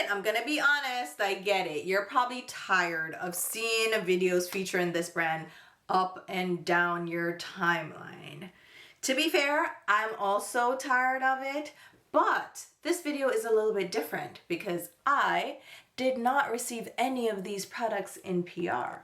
it. I'm gonna be honest, I get it. You're probably tired of seeing videos featuring this brand up and down your timeline. To be fair, I'm also tired of it, but this video is a little bit different because I did not receive any of these products in PR.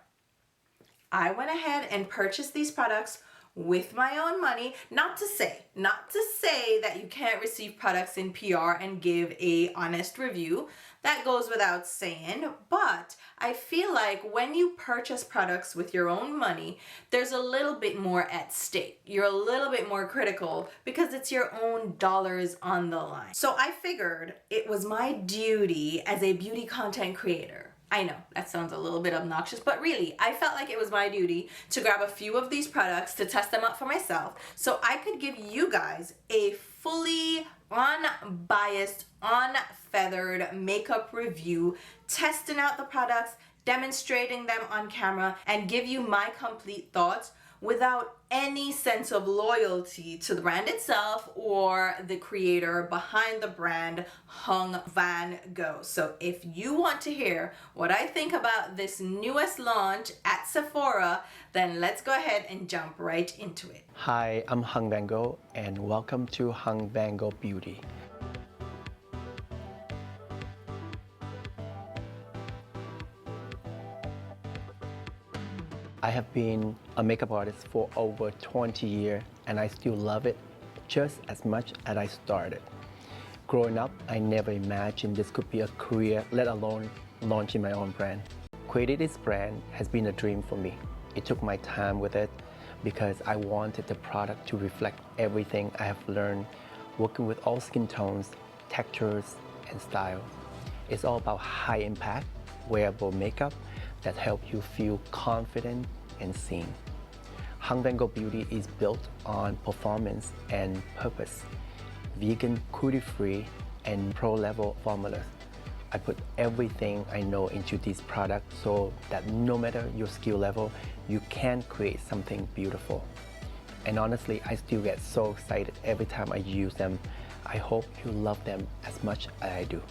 I went ahead and purchased these products with my own money. Not to say that you can't receive products in PR and give a honest review. That goes without saying, but I feel like when you purchase products with your own money, there's a little bit more at stake. You're a little bit more critical because it's your own dollars on the line. So I figured it was my duty as a beauty content creator. I know that sounds a little bit obnoxious, but really, I felt like it was my duty to grab a few of these products to test them out for myself so I could give you guys a fully unbiased, unfeathered makeup review, testing out the products, demonstrating them on camera, and give you my complete thoughts without any sense of loyalty to the brand itself or the creator behind the brand, Hung Vanngo. So if you want to hear what I think about this newest launch at Sephora, then let's go ahead and jump right into it. Hi, I'm Hung Vanngo and welcome to Hung Vanngo Beauty. I have been a makeup artist for over 20 years and I still love it just as much as I started. Growing up, I never imagined this could be a career, let alone launching my own brand. Creating this brand has been a dream for me. It took my time with it because I wanted the product to reflect everything I have learned working with all skin tones, textures, and style. It's all about high impact, wearable makeup that help you feel confident and seen. Hung Vanngo Beauty is built on performance and purpose. Vegan, cruelty-free, and pro-level formulas. I put everything I know into these products so that no matter your skill level, you can create something beautiful. And honestly, I still get so excited every time I use them. I hope you love them as much as I do.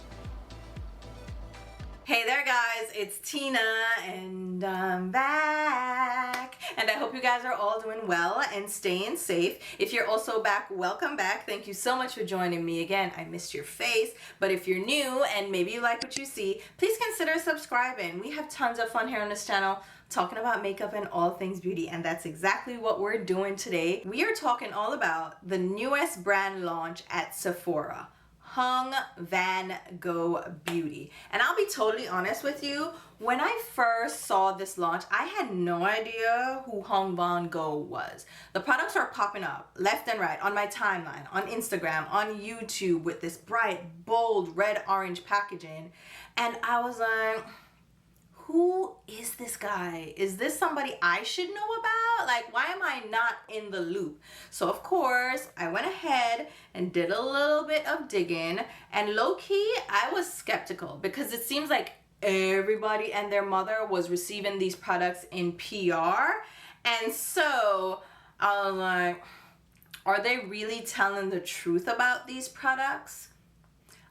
Hey there guys, it's Tina and I'm back. And I hope you guys are all doing well and staying safe. If you're also back, welcome back. Thank you so much for joining me again. I missed your face, but if you're new and maybe you like what you see, please consider subscribing. We have tons of fun here on this channel talking about makeup and all things beauty, and that's exactly what we're doing today. We are talking all about the newest brand launch at Sephora. Hung Vanngo Beauty. And I'll be totally honest with you, when I first saw this launch, I had no idea who Hung Vanngo was. The products are popping up left and right on my timeline, on Instagram, on YouTube with this bright, bold, red-orange packaging. And I was like, who is this guy? Is this somebody I should know about? Like, why am I not in the loop? So of course, I went ahead and did a little bit of digging, and low-key, I was skeptical because it seems like everybody and their mother was receiving these products in PR. And so I was like, are they really telling the truth about these products?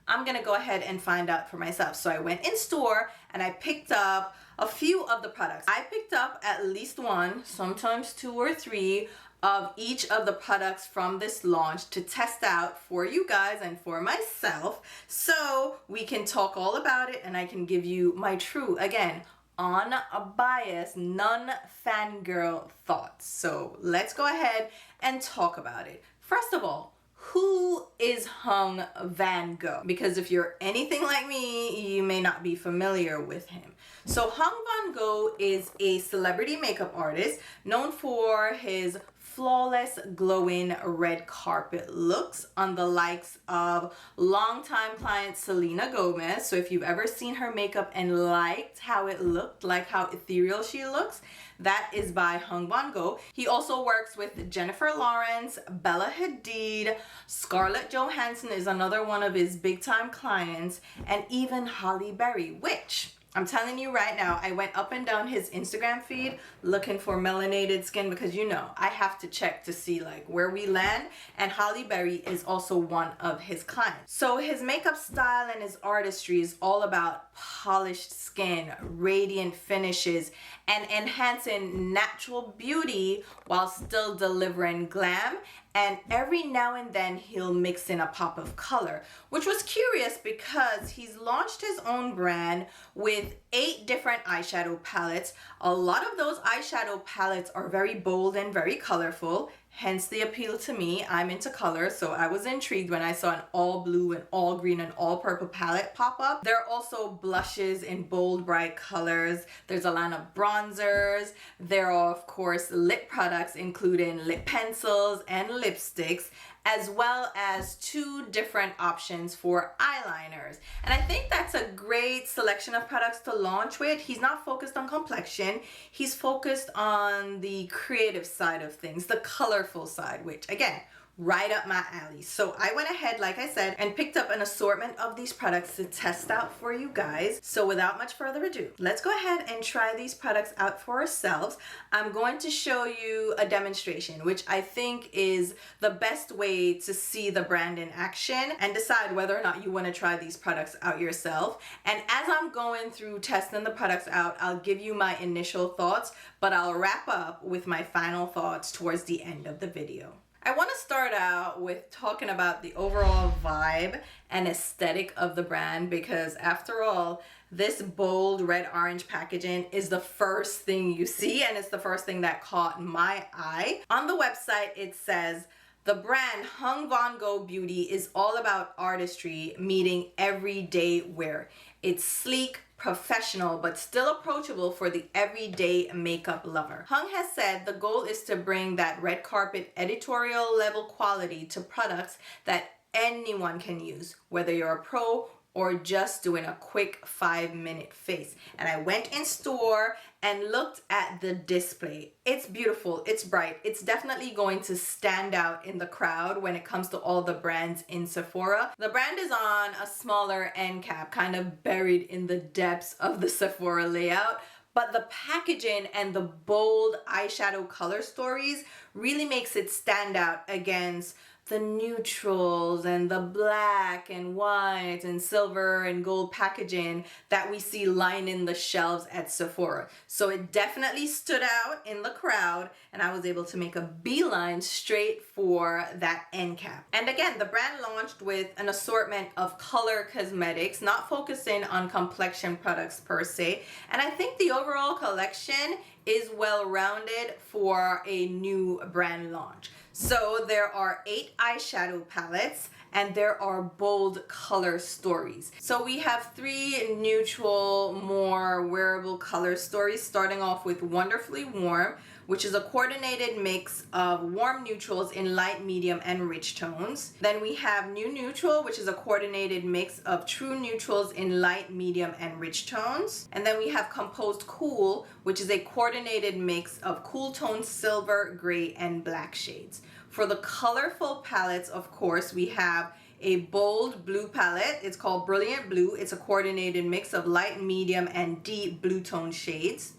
I'm gonna go ahead and find out for myself. So I went in store and I picked up a few of the products. I picked up at least one, sometimes two or three of each of the products from this launch to test out for you guys and for myself so we can talk all about it and I can give you my true, again, unbiased, non-fangirl thoughts. So let's go ahead and talk about it. First of all, who is Hung Vanngo? Because if you're anything like me, you may not be familiar with him. So Hung Vanngo is a celebrity makeup artist known for his flawless, glowing red carpet looks on the likes of longtime client Selena Gomez. So if you've ever seen her makeup and liked how it looked, like how ethereal she looks, that is by Hung Vanngo. He also works with Jennifer Lawrence, Bella Hadid, ScarlettJohannson is another one of his big time clients, and even Halle Berry, which I'm telling you right now, I went up and down his Instagram feed looking for melanated skin because you know, I have to check to see like where we land, and Halle Berry is also one of his clients. So his makeup style and his artistry is all about polished skin, radiant finishes, and enhancing natural beauty while still delivering glam. And every now and then he'll mix in a pop of color, which was curious because he's launched his own brand with 8 different eyeshadow palettes. A lot of those eyeshadow palettes are very bold and very colorful, hence the appeal to me. I'm into color, so I was intrigued when I saw an all blue and all green and all purple palette pop up. There are also blushes in bold, bright colors. There's a line of bronzers. There are, of course, lip products, including lip pencils and lipsticks, as well as 2 different options for eyeliners. And I think that's a great selection of products to launch with. He's not focused on complexion. He's focused on the creative side of things, the colorful side, which again, right up my alley. So I went ahead, like I said, and picked up an assortment of these products to test out for you guys. So without much further ado, let's go ahead and try these products out for ourselves. I'm going to show you a demonstration, which I think is the best way to see the brand in action and decide whether or not you want to try these products out yourself. And as I'm going through testing the products out, I'll give you my initial thoughts, but I'll wrap up with my final thoughts towards the end of the video. I want to start out with talking about the overall vibe and aesthetic of the brand, because after all, this bold red-orange packaging is the first thing you see, and it's the first thing that caught my eye. On the website, it says, the brand Hung Vanngo Beauty is all about artistry meeting everyday wear. It's sleek, professional, but still approachable for the everyday makeup lover. Hung has said the goal is to bring that red carpet editorial level quality to products that anyone can use, whether you're a pro or just doing a quick 5-minute face. And I went in store and looked at the display. It's beautiful, it's bright. It's definitely going to stand out in the crowd when it comes to all the brands in Sephora. The brand is on a smaller end cap, kind of buried in the depths of the Sephora layout. But the packaging and the bold eyeshadow color stories really makes it stand out against the neutrals and the black and white and silver and gold packaging that we see lining the shelves at Sephora. So it definitely stood out in the crowd, and I was able to make a beeline straight for that end cap. And again, the brand launched with an assortment of color cosmetics, not focusing on complexion products per se. And I think the overall collection is well-rounded for a new brand launch. So there are 8 eyeshadow palettes and there are bold color stories. So we have 3 neutral, more wearable color stories, starting off with Wonderfully Warm, which is a coordinated mix of warm neutrals in light, medium, and rich tones. Then we have New Neutral, which is a coordinated mix of true neutrals in light, medium, and rich tones. And then we have Composed Cool, which is a coordinated mix of cool toned silver, gray, and black shades. For the colorful palettes, of course, we have a bold blue palette. It's called Brilliant Blue. It's a coordinated mix of light, medium, and deep blue tone shades.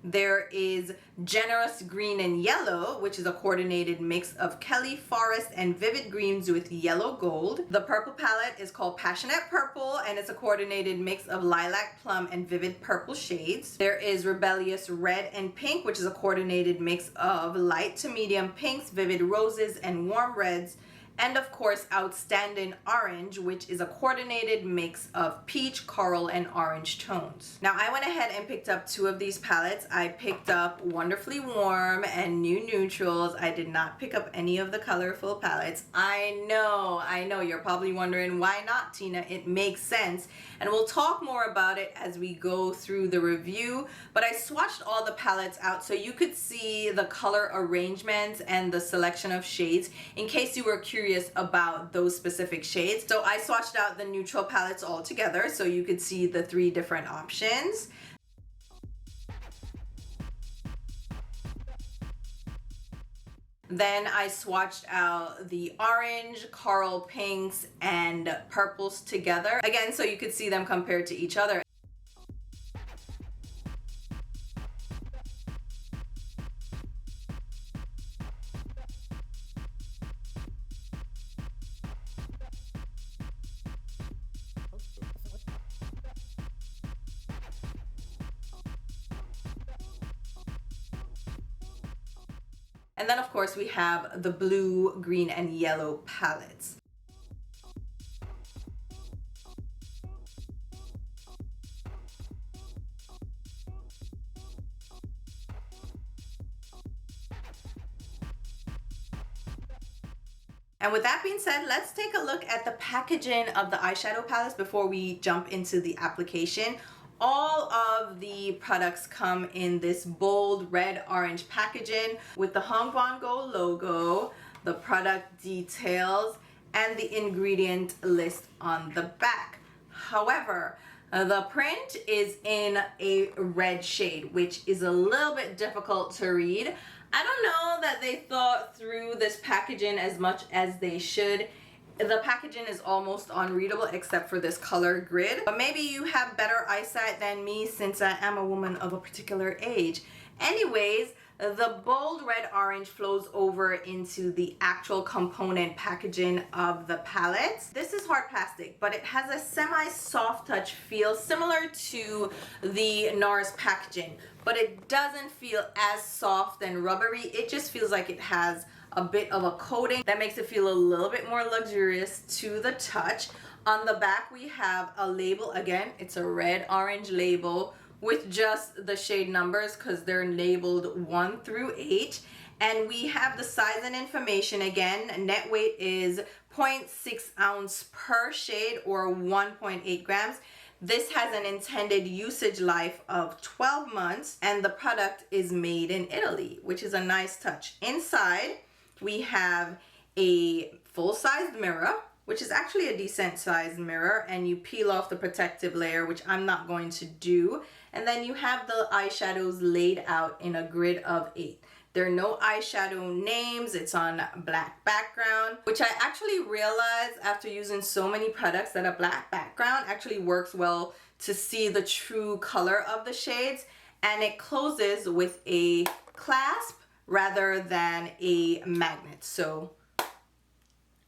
There is Generous Green and Yellow, which is a coordinated mix of Kelly Forest and vivid greens with yellow gold. The purple palette is called Passionate Purple, and it's a coordinated mix of lilac, plum, and vivid purple shades. There is Rebellious Red and Pink, which is a coordinated mix of light to medium pinks, vivid roses, and warm reds. And of course, Outstanding Orange, which is a coordinated mix of peach, coral, and orange tones. Now, I went ahead and picked up 2 of these palettes. I picked up Wonderfully Warm and New Neutrals. I did not pick up any of the colorful palettes. I know, you're probably wondering, why not, Tina? It makes sense. And we'll talk more about it as we go through the review. But I swatched all the palettes out so you could see the color arrangements and the selection of shades in case you were curious about those specific shades. So I swatched out the neutral palettes all together so you could see the 3 different options. Then I swatched out the orange, coral pinks, and purples together, again, so you could see them compared to each other. And then of course we have the blue, green, and yellow palettes. And with that being said, let's take a look at the packaging of the eyeshadow palettes before we jump into the application. All of the products come in this bold red orange packaging with the Hung Vanngo logo, the product details, and the ingredient list on the back. However, the print is in a red shade, which is a little bit difficult to read. I don't know that they thought through this packaging as much as they should. The packaging is almost unreadable except for this color grid. But maybe you have better eyesight than me since I am a woman of a particular age. Anyways, the bold red orange flows over into the actual component packaging of the palettes. This is hard plastic, but it has a semi-soft touch feel similar to the NARS packaging, but it doesn't feel as soft and rubbery. It just feels like it has a bit of a coating that makes it feel a little bit more luxurious to the touch. On the back we have a label. Again, it's a red orange label with just the shade numbers because they're labeled 1 through 8. And we have the size and information. Again, net weight is 0.6 ounce per shade or 1.8 grams. This has an intended usage life of 12 months and the product is made in Italy, which is a nice touch. Inside, we have a full-sized mirror, which is actually a decent sized mirror, and you peel off the protective layer, which I'm not going to do. And then you have the eyeshadows laid out in a grid of 8. There are no eyeshadow names. It's on black background, which I actually realized after using so many products that a black background actually works well to see the true color of the shades. And it closes with a clasp rather than a magnet. So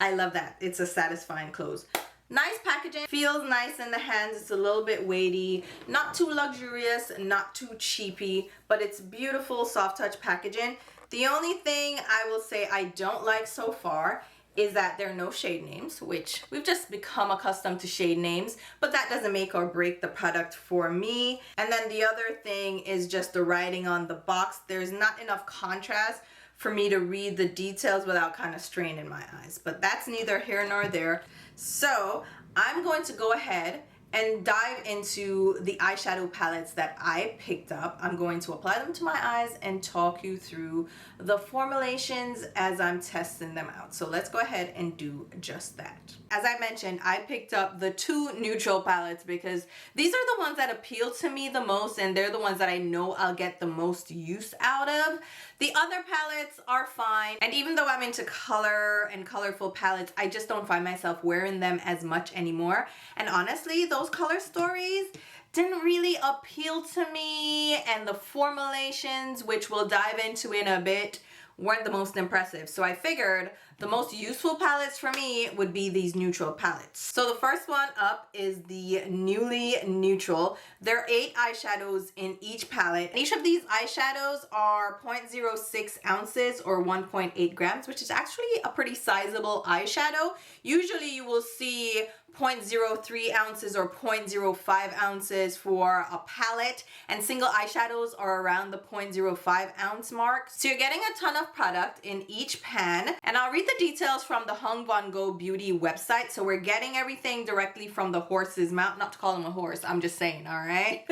I love that. It's a satisfying close. Nice packaging, feels nice in the hands. It's a little bit weighty, not too luxurious, not too cheapy, but it's beautiful soft touch packaging. The only thing I will say I don't like so far is that there are no shade names, which we've just become accustomed to shade names, but that doesn't make or break the product for me. And then the other thing is just the writing on the box. There's not enough contrast for me to read the details without kind of straining my eyes, but that's neither here nor there. So I'm going to go ahead and dive into the eyeshadow palettes that I picked up. I'm going to apply them to my eyes and talk you through the formulations as I'm testing them out. So let's go ahead and do just that. As I mentioned, I picked up the 2 neutral palettes because these are the ones that appeal to me the most and they're the ones that I know I'll get the most use out of. The other palettes are fine, and even though I'm into color and colorful palettes, I just don't find myself wearing them as much anymore. And honestly, those color stories didn't really appeal to me, and the formulations, which we'll dive into in a bit, weren't the most impressive. So I figured the most useful palettes for me would be these neutral palettes. So the first one up is the Newly Neutral. There are 8 eyeshadows in each palette. Each of these eyeshadows are 0.06 ounces or 1.8 grams, which is actually a pretty sizable eyeshadow. Usually you will see 0.03 ounces or 0.05 ounces for a palette, and single eyeshadows are around the 0.05 ounce mark. So you're getting a ton of product in each pan, and I'll read the details from the Hung Vanngo Beauty website. So we're getting everything directly from the horse's mouth. Not to call him a horse, I'm just saying, all right?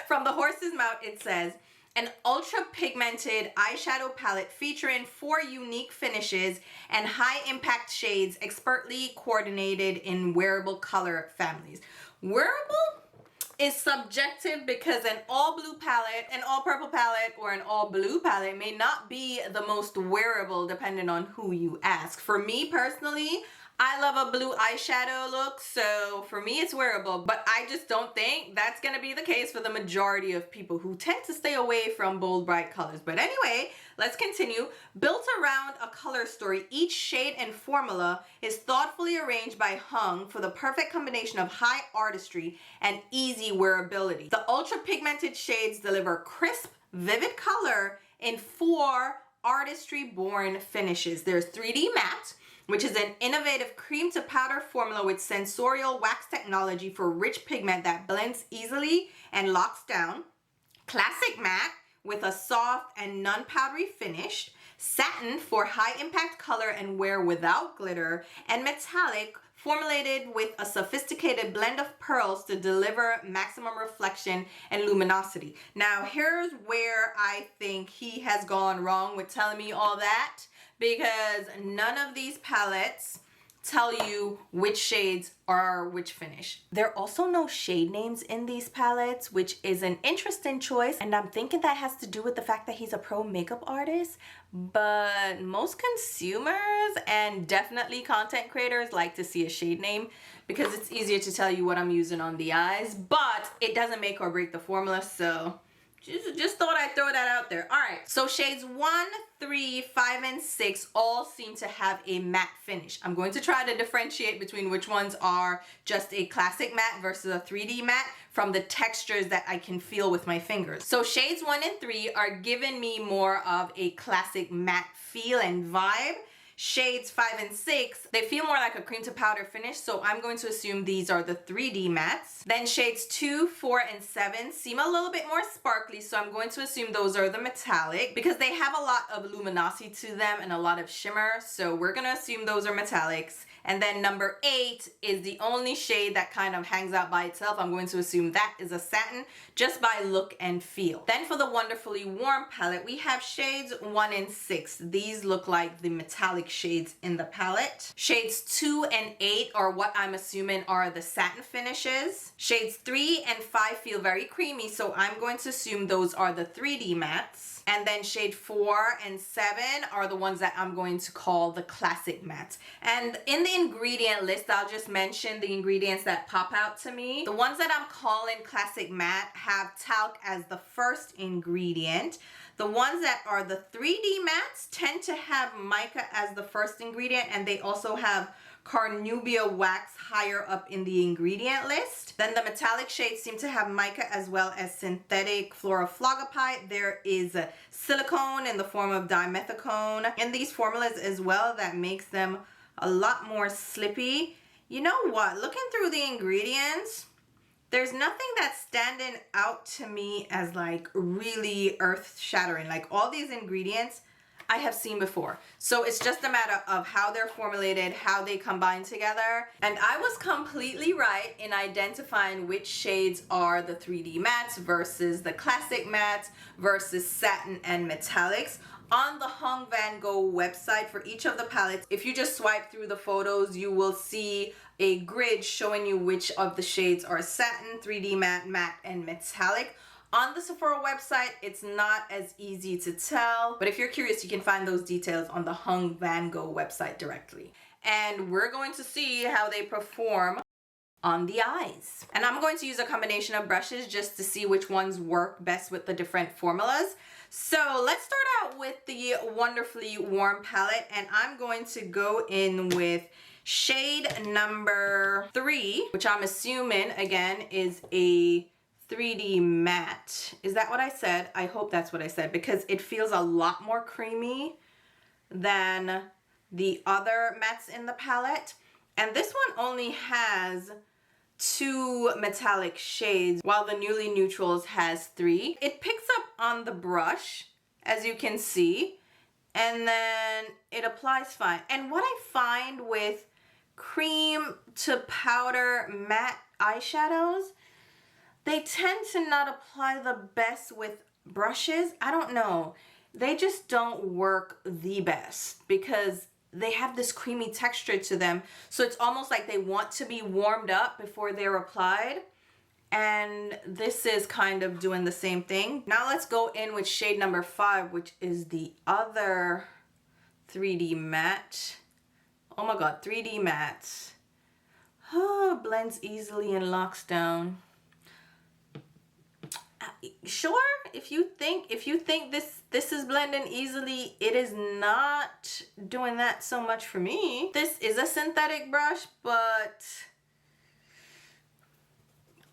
From the horse's mouth, it says, an ultra pigmented eyeshadow palette featuring 4 unique finishes and high impact shades expertly coordinated in wearable color families. Wearable is subjective because an all blue palette, an all purple palette, or an all blue palette may not be the most wearable depending on who you ask. For me personally, I love a blue eyeshadow look, so for me it's wearable, but I just don't think that's gonna be the case for the majority of people who tend to stay away from bold, bright colors. But anyway, let's continue. Built around a color story, each shade and formula is thoughtfully arranged by Hung for the perfect combination of high artistry and easy wearability. The ultra pigmented shades deliver crisp, vivid color in 4 Artistry Born Finishes. There's 3D Matte, which is an innovative cream to powder formula with sensorial wax technology for rich pigment that blends easily and locks down. Classic Matte with a soft and non-powdery finish. Satin for high impact color and wear without glitter. And Metallic, formulated with a sophisticated blend of pearls to deliver maximum reflection and luminosity. Now here's where I think he has gone wrong with telling me all that, because none of these palettes tell you which shades are which finish. There are also no shade names in these palettes, which is an interesting choice, and I'm thinking that has to do with the fact that he's a pro makeup artist. But most consumers and definitely content creators like to see a shade name because it's easier to tell you what I'm using on the eyes, but it doesn't make or break the formula, so just thought I'd throw that out there. All right, so shades 1, 3, 5, and 6 all seem to have a matte finish. I'm going to try to differentiate between which ones are just a classic matte versus a 3D matte from the textures that I can feel with my fingers. So shades 1 and 3 are giving me more of a classic matte feel and vibe. Shades 5 and 6, they feel more like a cream to powder finish, so I'm going to assume these are the 3D mattes. Then shades 2, 4, and 7 seem a little bit more sparkly, so I'm going to assume those are the metallic because they have a lot of luminosity to them and a lot of shimmer, so we're gonna assume those are metallics. And then number 8 is the only shade that kind of hangs out by itself. I'm going to assume that is a satin just by look and feel. Then for the Wonderfully Warm palette, we have shades 1 and 6. These look like the metallic shades in the palette. Shades 2 and 8 are what I'm assuming are the satin finishes. Shades 3 and 5 feel very creamy, so I'm going to assume those are the 3D mattes. And then shade 4 and 7 are the ones that I'm going to call the classic mattes. And in the ingredient list, I'll just mention the ingredients that pop out to me. The ones that I'm calling classic matte have talc as the first ingredient. The ones that are the 3D mattes tend to have mica as the first ingredient, and they also have carnubia wax higher up in the ingredient list. Then the metallic shades seem to have mica as well as synthetic fluoroflogopite. There is a silicone in the form of dimethicone in these formulas as well that makes them a lot more slippy. You know what? Looking through the ingredients, there's nothing that's standing out to me as like really earth-shattering. Like all these ingredients I have seen before. So it's just a matter of how they're formulated, how they combine together. And I was completely right in identifying which shades are the 3D mattes versus the classic mattes versus satin and metallics. On the Hung Vanngo website for each of the palettes, if you just swipe through the photos, you will see a grid showing you which of the shades are satin, 3D matte, matte, and metallic. On the Sephora website, it's not as easy to tell, but if you're curious, you can find those details on the Hung Vanngo website directly. And we're going to see how they perform on the eyes. And I'm going to use a combination of brushes just to see which ones work best with the different formulas. So let's start out with the Wonderfully Warm palette, and I'm going to go in with shade number 3, which I'm assuming again is a 3D matte. Is that what I said? I hope that's what I said because it feels a lot more creamy than the other mattes in the palette. And this one only has 2 metallic shades while the Newly Neutrals has 3. It picks up on the brush, as you can see, and then it applies fine. And what I find with cream to powder matte eyeshadows, they tend to not apply the best with brushes. I don't know. They just don't work the best because they have this creamy texture to them. So it's almost like they want to be warmed up before they're applied. And this is kind of doing the same thing. Now let's go in with shade number 5, which is the other 3D matte. Oh my God, 3D matte. Oh, blends easily and locks down. Sure, if you think this is blending easily, it is not doing that so much for me. This is a synthetic brush, but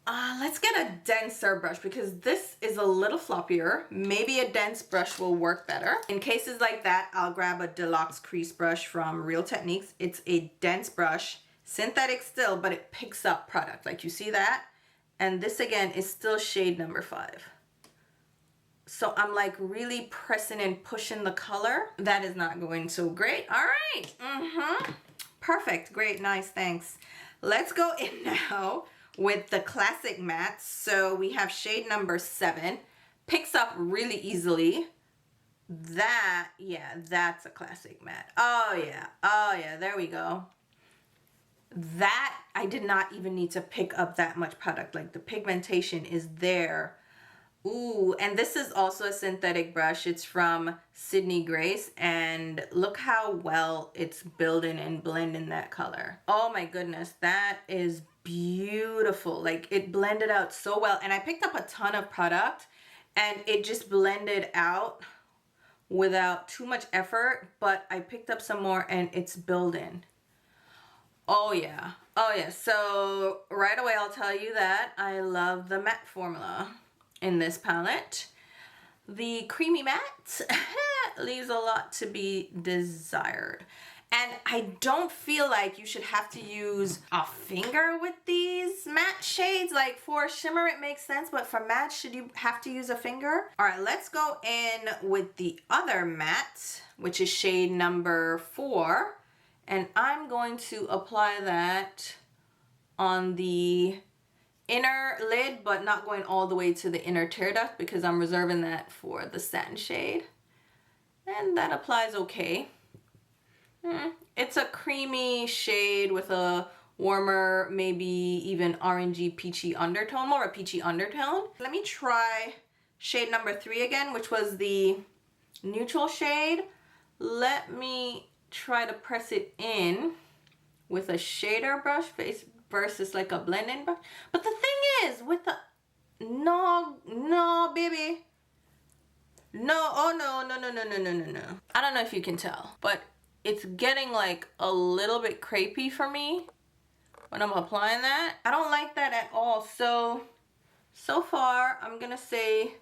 Let's get a denser brush because this is a little floppier. Maybe a dense brush will work better. In cases like that, I'll grab a Deluxe crease brush from Real Techniques. It's a dense brush, synthetic still, but it picks up product. Like you see that? And this again is still shade number 5. So I'm like really pressing and pushing the color. That is not going so great. All right. Perfect. Great. Nice. Thanks. Let's go in now with the classic matte. So we have shade number 7. Picks up really easily. That, yeah, that's a classic matte. Oh yeah. Oh yeah. There we go. That, I did not even need to pick up that much product. Like the pigmentation is there. Ooh, and this is also a synthetic brush. It's from Sydney Grace, and look how well it's building and blending that color. Oh my goodness, that is beautiful. Like it blended out so well, and I picked up a ton of product and it just blended out without too much effort, but I picked up some more and it's building. Oh yeah. Oh yeah. So right away I'll tell you that I love the matte formula in this palette. The creamy matte leaves a lot to be desired. And I don't feel like you should have to use a finger with these matte shades. Like for shimmer it makes sense, but for matte, should you have to use a finger? All right, let's go in with the other matte, which is shade number 4. And I'm going to apply that on the inner lid, but not going all the way to the inner tear duct because I'm reserving that for the satin shade. And that applies okay. It's a creamy shade with a warmer, maybe even orangey peachy undertone, more a peachy undertone. Let me try shade number 3 again, which was the neutral shade. Let me try to press it in with a shader brush versus like a blending brush. But the thing is with the no baby, no, oh no. I don't know if you can tell, but it's getting like a little bit crepey for me when I'm applying that. I don't like that at all. So far I'm gonna say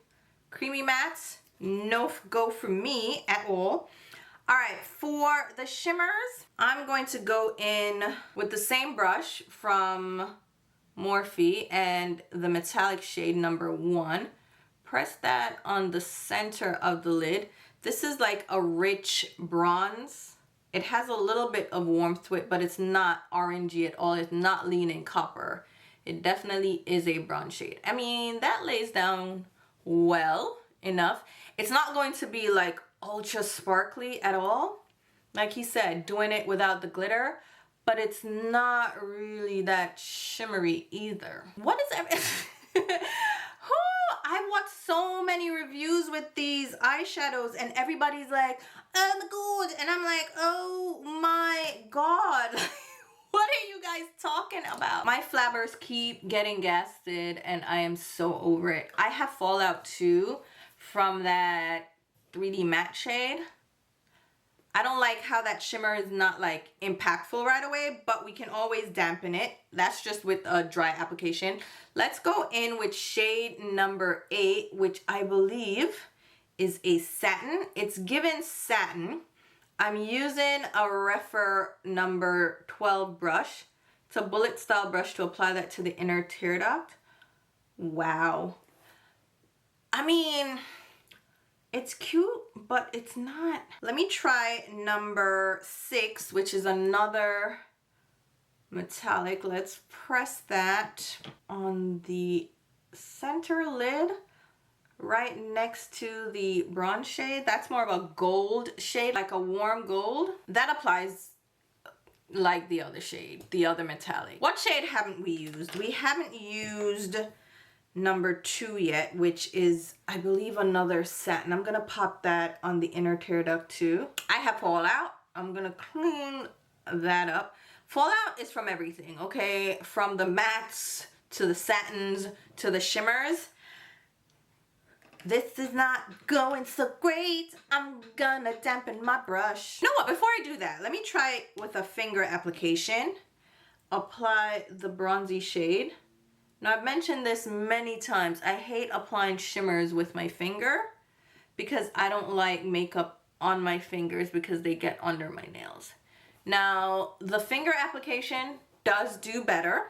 creamy mattes, no go for me at all. All right, for the shimmers, I'm going to go in with the same brush from Morphe and the metallic shade number 1. Press that on the center of the lid. This is like a rich bronze. It has a little bit of warmth to it, but it's not orangey at all. It's not leaning copper. It definitely is a bronze shade. I mean, that lays down well enough. It's not going to be like ultra sparkly at all. Like he said, doing it without the glitter, but it's not really that shimmery either. What is everything? I've watched so many reviews with these eyeshadows and everybody's like, oh my god, and I'm like, oh my god. What are you guys talking about? My flabbers keep getting gasted and I am so over it. I have fallout too from that 3D matte shade. I don't like how that shimmer is not like impactful right away, but we can always dampen it. That's just with a dry application. Let's go in with shade number 8, which I believe is a satin. It's given satin. I'm using a Refer number 12 brush. It's a bullet style brush to apply that to the inner tear duct. Wow. I mean, it's cute, but it's not. Let me try number 6, which is another metallic. Let's press that on the center lid right next to the bronze shade. That's more of a gold shade, like a warm gold. That applies like the other shade, the other metallic. What shade haven't we used? We haven't used number 2 yet, which is, I believe, another satin. I'm gonna pop that on the inner tear duct too. I have fallout. I'm gonna clean that up. Fallout is from everything, okay? From the mattes to the satins to the shimmers. This is not going so great. I'm gonna dampen my brush. You know what, before I do that, let me try it with a finger application. Apply the bronzy shade Now, I've mentioned this many times. I hate applying shimmers with my finger because I don't like makeup on my fingers because they get under my nails. Now, the finger application does do better,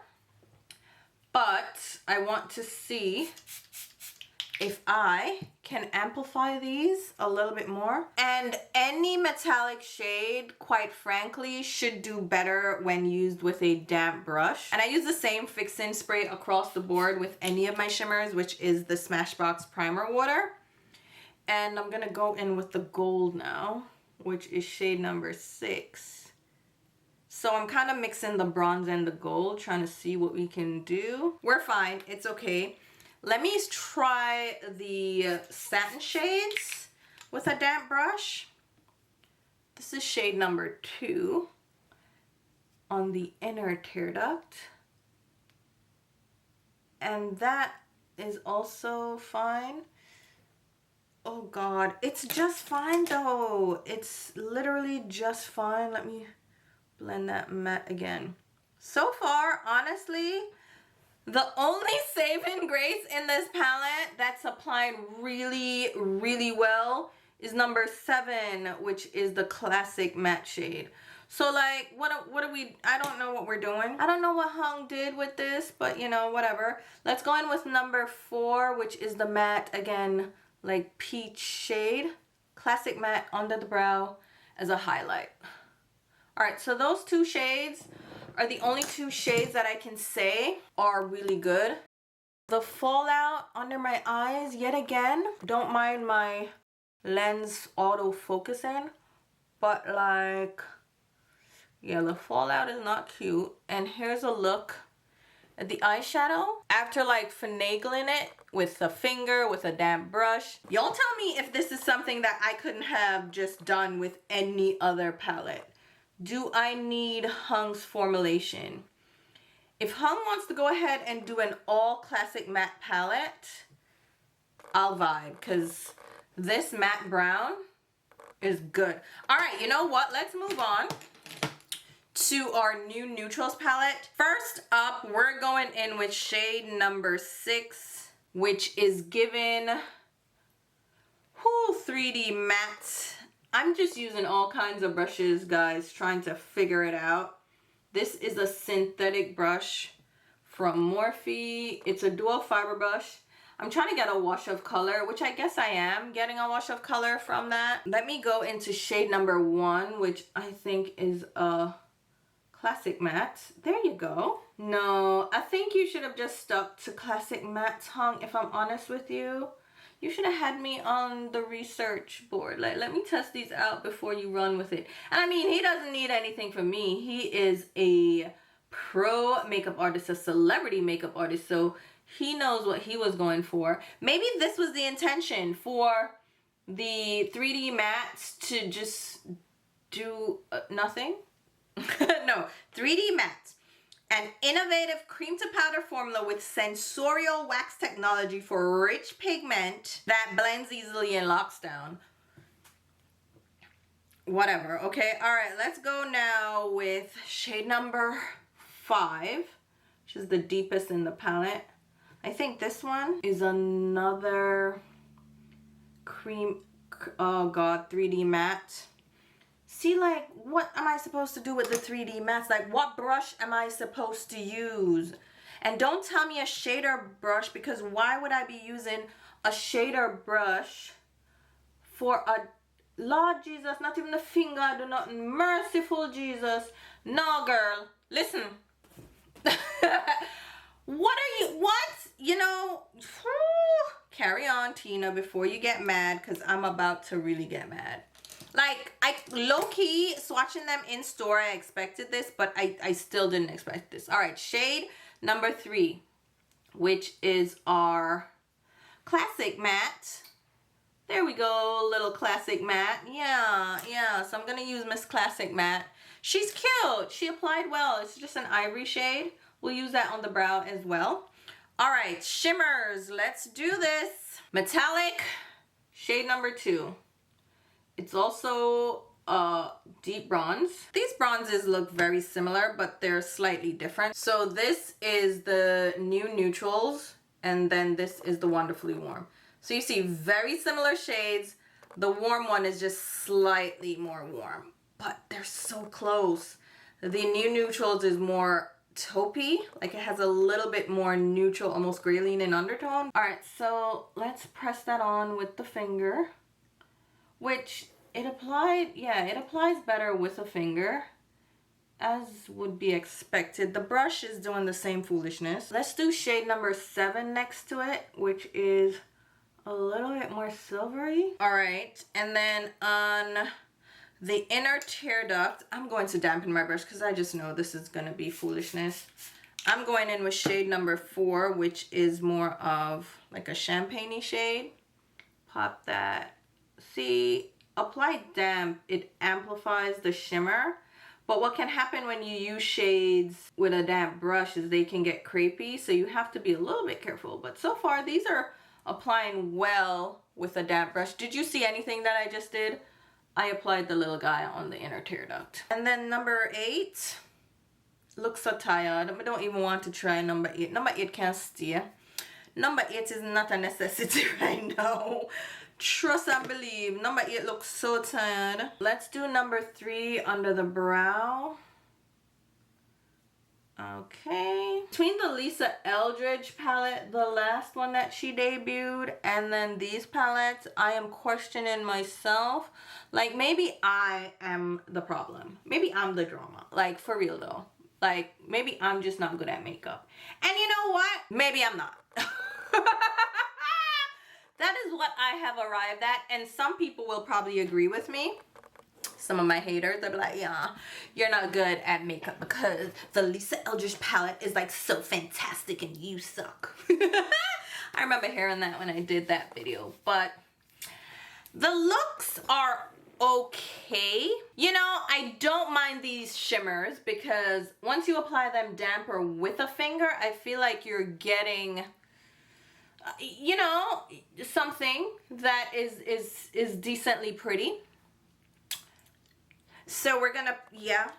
but I want to see if I can amplify these a little bit more. And any metallic shade, quite frankly, should do better when used with a damp brush. And I use the same fix-in spray across the board with any of my shimmers, which is the Smashbox Primer Water. And I'm gonna go in with the gold now, which is shade number 6. So I'm kind of mixing the bronze and the gold, trying to see what we can do. We're fine, it's okay. Let me try the satin shades with a damp brush. This is shade number 2 on the inner tear duct. And that is also fine. Oh God, it's just fine though. It's literally just fine. Let me blend that matte again. So far, honestly, the only saving grace in this palette that's applied really, really well is number 7, which is the classic matte shade. So like, what are we, I don't know what we're doing. I don't know what Hung did with this, but you know, whatever. Let's go in with number 4, which is the matte, again, like peach shade. Classic matte under the brow as a highlight. All right, so those 2 shades are the only 2 shades that I can say are really good. The fallout under my eyes, yet again, don't mind my lens auto focusing, but like, yeah, the fallout is not cute. And here's a look at the eyeshadow after like finagling it with a finger, with a damp brush. Y'all tell me if this is something that I couldn't have just done with any other palette. Do I need Hung's formulation? If Hung wants to go ahead and do an all classic matte palette, I'll vibe, because this matte brown is good. All right, you know what? Let's move on to our new neutrals palette. First up, we're going in with shade number 6, which is given 3D matte. I'm just using all kinds of brushes, guys, trying to figure it out. This is a synthetic brush from Morphe. It's a dual fiber brush. I'm trying to get a wash of color, which I guess I am getting a wash of color from that. Let me go into shade number 1, which I think is a classic matte. There you go. No, I think you should have just stuck to classic matte, Hung, if I'm honest with you. You should have had me on the research board. Like, let me test these out before you run with it. And I mean, he doesn't need anything from me. He is a pro makeup artist, a celebrity makeup artist. So he knows what he was going for. Maybe this was the intention for the 3D mattes to just do nothing. No, 3D mattes. An innovative cream to powder formula with sensorial wax technology for rich pigment that blends easily and locks down. Whatever, okay? All right, let's go now with shade number 5, which is the deepest in the palette. I think this one is another cream, oh God, 3D matte. See, like, what am I supposed to do with the 3D mattes? Like, what brush am I supposed to use? And don't tell me a shader brush, because why would I be using a shader brush for a, Lord Jesus, not even a finger, I do nothing. Merciful Jesus. No, girl, listen. What are you, what? You know, carry on, Tina, before you get mad, because I'm about to really get mad. Like, I low-key swatching them in store, I expected this, but I still didn't expect this. All right, shade number 3, which is our classic matte. There we go, little classic matte. Yeah, so I'm gonna use Miss Classic Matte. She's cute, she applied well. It's just an ivory shade. We'll use that on the brow as well. All right, shimmers, let's do this. Metallic, shade number 2. It's also a deep bronze. These bronzes look very similar, but they're slightly different. So this is the new neutrals, and then this is the Wonderfully Warm. So you see very similar shades. The warm one is just slightly more warm, but they're so close. The new neutrals is more taupey, like it has a little bit more neutral, almost gray lean in undertone. All right, so let's press that on with the finger, which it applies better with a finger, as would be expected. The brush is doing the same foolishness. Let's do shade number 7 next to it, which is a little bit more silvery. All right, and then on the inner tear duct, I'm going to dampen my brush because I just know this is gonna be foolishness. I'm going in with shade number 4, which is more of like a champagne-y shade. Pop that. See, apply damp, it amplifies the shimmer. But what can happen when you use shades with a damp brush is they can get crepey, so you have to be a little bit careful. But so far, these are applying well with a damp brush. Did you see anything that I just did? I applied the little guy on the inner tear duct. And then number 8, looks so tired. I don't even want to try number 8. Number 8 can't stay. Number 8 is not a necessity right now. Trust and believe. Number 8 looks so tired. Let's do number 3 under the brow. Okay. Between the Lisa Eldridge palette, the last one that she debuted, and then these palettes, I am questioning myself. Like, maybe I am the problem. Maybe I'm the drama. Like, for real though. Like, maybe I'm just not good at makeup. And you know what? Maybe I'm not. That is what I have arrived at, and some people will probably agree with me. Some of my haters, they'll be like, yeah, you're not good at makeup because the Lisa Eldridge palette is like so fantastic and you suck. I remember hearing that when I did that video, but the looks are okay. You know, I don't mind these shimmers because once you apply them damp or with a finger, I feel like you're getting, you know, something that is decently pretty. So we're gonna, yeah.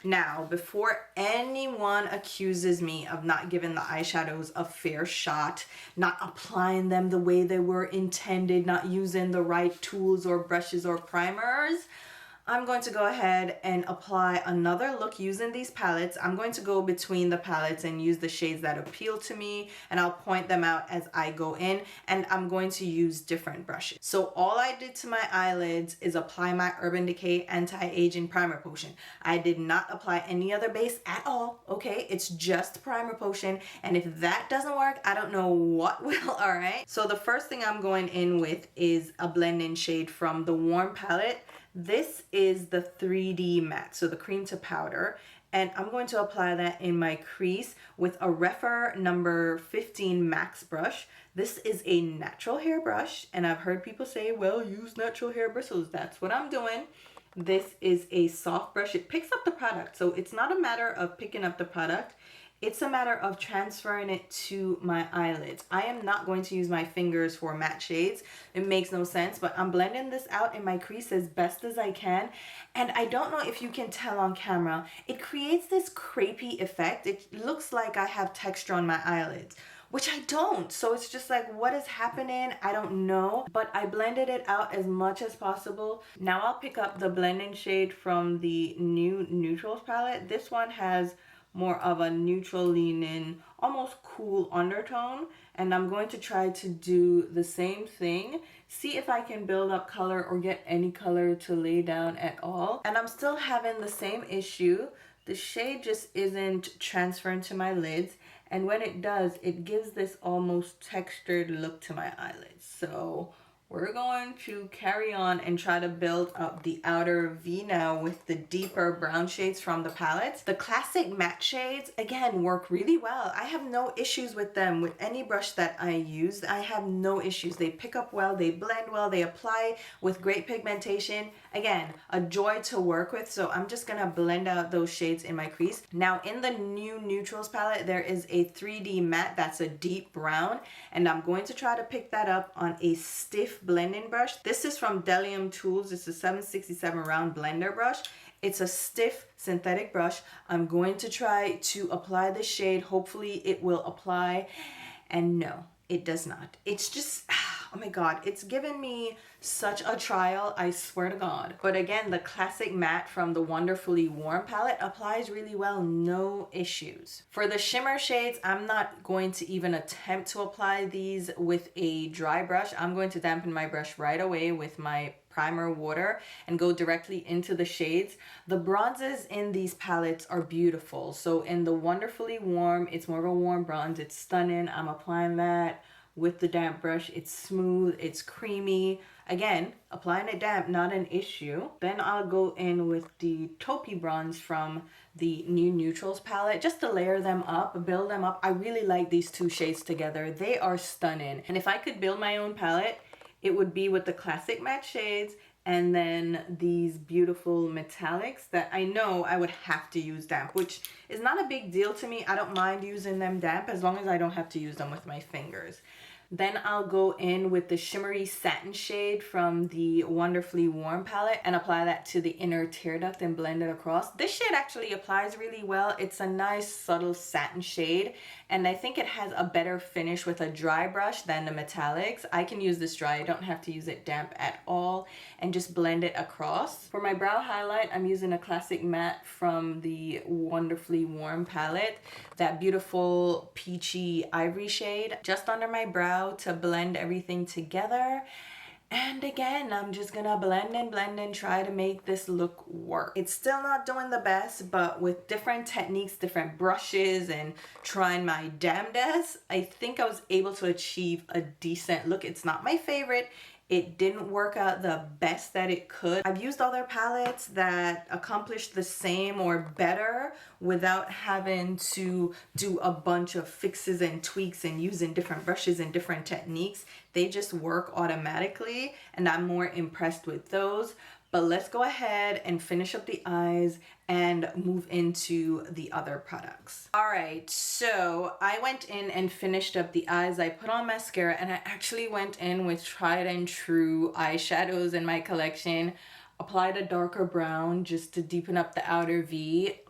Now, before anyone accuses me of not giving the eyeshadows a fair shot, not applying them the way they were intended, not using the right tools or brushes or primers, I'm going to go ahead and apply another look using these palettes. I'm going to go between the palettes and use the shades that appeal to me, and I'll point them out as I go in, and I'm going to use different brushes. So all I did to my eyelids is apply my Urban Decay Anti-Aging Primer Potion. I did not apply any other base at all, okay? It's just primer potion, and if that doesn't work, I don't know what will, all right? So the first thing I'm going in with is a blend-in shade from the Warm palette. This is the 3D matte, so the cream to powder, and I'm going to apply that in my crease with a Refer number 15 Max brush. This is a natural hair brush, and I've heard people say, well, use natural hair bristles. That's what I'm doing. This is a soft brush. It picks up the product, so it's not a matter of picking up the product. It's a matter of transferring it to my eyelids. I am not going to use my fingers for matte shades. It makes no sense, but I'm blending this out in my crease as best as I can. And I don't know if you can tell on camera, it creates this crepey effect. It looks like I have texture on my eyelids, which I don't. So it's just like, what is happening? I don't know, but I blended it out as much as possible. Now I'll pick up the blending shade from the new Neutrals palette. This one has more of a neutral leaning, almost cool undertone, and I'm going to try to do the same thing, see if I can build up color or get any color to lay down at all. And I'm still having the same issue. The shade just isn't transferring to my lids, and when it does, it gives this almost textured look to my eyelids. So we're going to carry on and try to build up the outer V now with the deeper brown shades from the palettes. The classic matte shades, again, work really well. I have no issues with them with any brush that I use. I have no issues. They pick up well, they blend well, they apply with great pigmentation. Again, a joy to work with, so I'm just gonna blend out those shades in my crease. Now in the new Neutrals palette, there is a 3D matte that's a deep brown, and I'm going to try to pick that up on a stiff stiff blending brush. This is from Delium Tools. It's a 767 round blender brush. It's a stiff synthetic brush. I'm going to try to apply the shade. Hopefully it will apply. And no, it does not. It's just, oh my God, it's given me such a trial, I swear to God. But again, the classic matte from the Wonderfully Warm palette applies really well, no issues. For the shimmer shades, I'm not going to even attempt to apply these with a dry brush. I'm going to dampen my brush right away with my primer water and go directly into the shades. The bronzes in these palettes are beautiful. So in the Wonderfully Warm, it's more of a warm bronze. It's stunning. I'm applying that with the damp brush. It's smooth, it's creamy. Again, applying it damp, not an issue. Then I'll go in with the taupey bronze from the New Neutrals palette just to layer them up, build them up. I really like these two shades together. They are stunning. And if I could build my own palette, it would be with the classic matte shades and then these beautiful metallics that I know I would have to use damp, which is not a big deal to me. I don't mind using them damp as long as I don't have to use them with my fingers. Then I'll go in with the shimmery satin shade from the Wonderfully Warm palette and apply that to the inner tear duct and blend it across. This shade actually applies really well. It's a nice subtle satin shade and I think it has a better finish with a dry brush than the metallics. I can use this dry, I don't have to use it damp at all, and just blend it across. For my brow highlight, I'm using a classic matte from the Wonderfully Warm palette, that beautiful peachy ivory shade just under my brow to blend everything together. And again, I'm just gonna blend and try to make this look work. It's still not doing the best, but with different techniques, different brushes, and trying my damnedest, I think I was able to achieve a decent look. It's not my favorite. It didn't work out the best that it could. I've used other palettes that accomplished the same or better without having to do a bunch of fixes and tweaks and using different brushes and different techniques. They just work automatically and I'm more impressed with those. But let's go ahead and finish up the eyes and move into the other products. All right, so I went in and finished up the eyes. I put on mascara and I actually went in with tried and true eyeshadows in my collection. Applied a darker brown just to deepen up the outer V.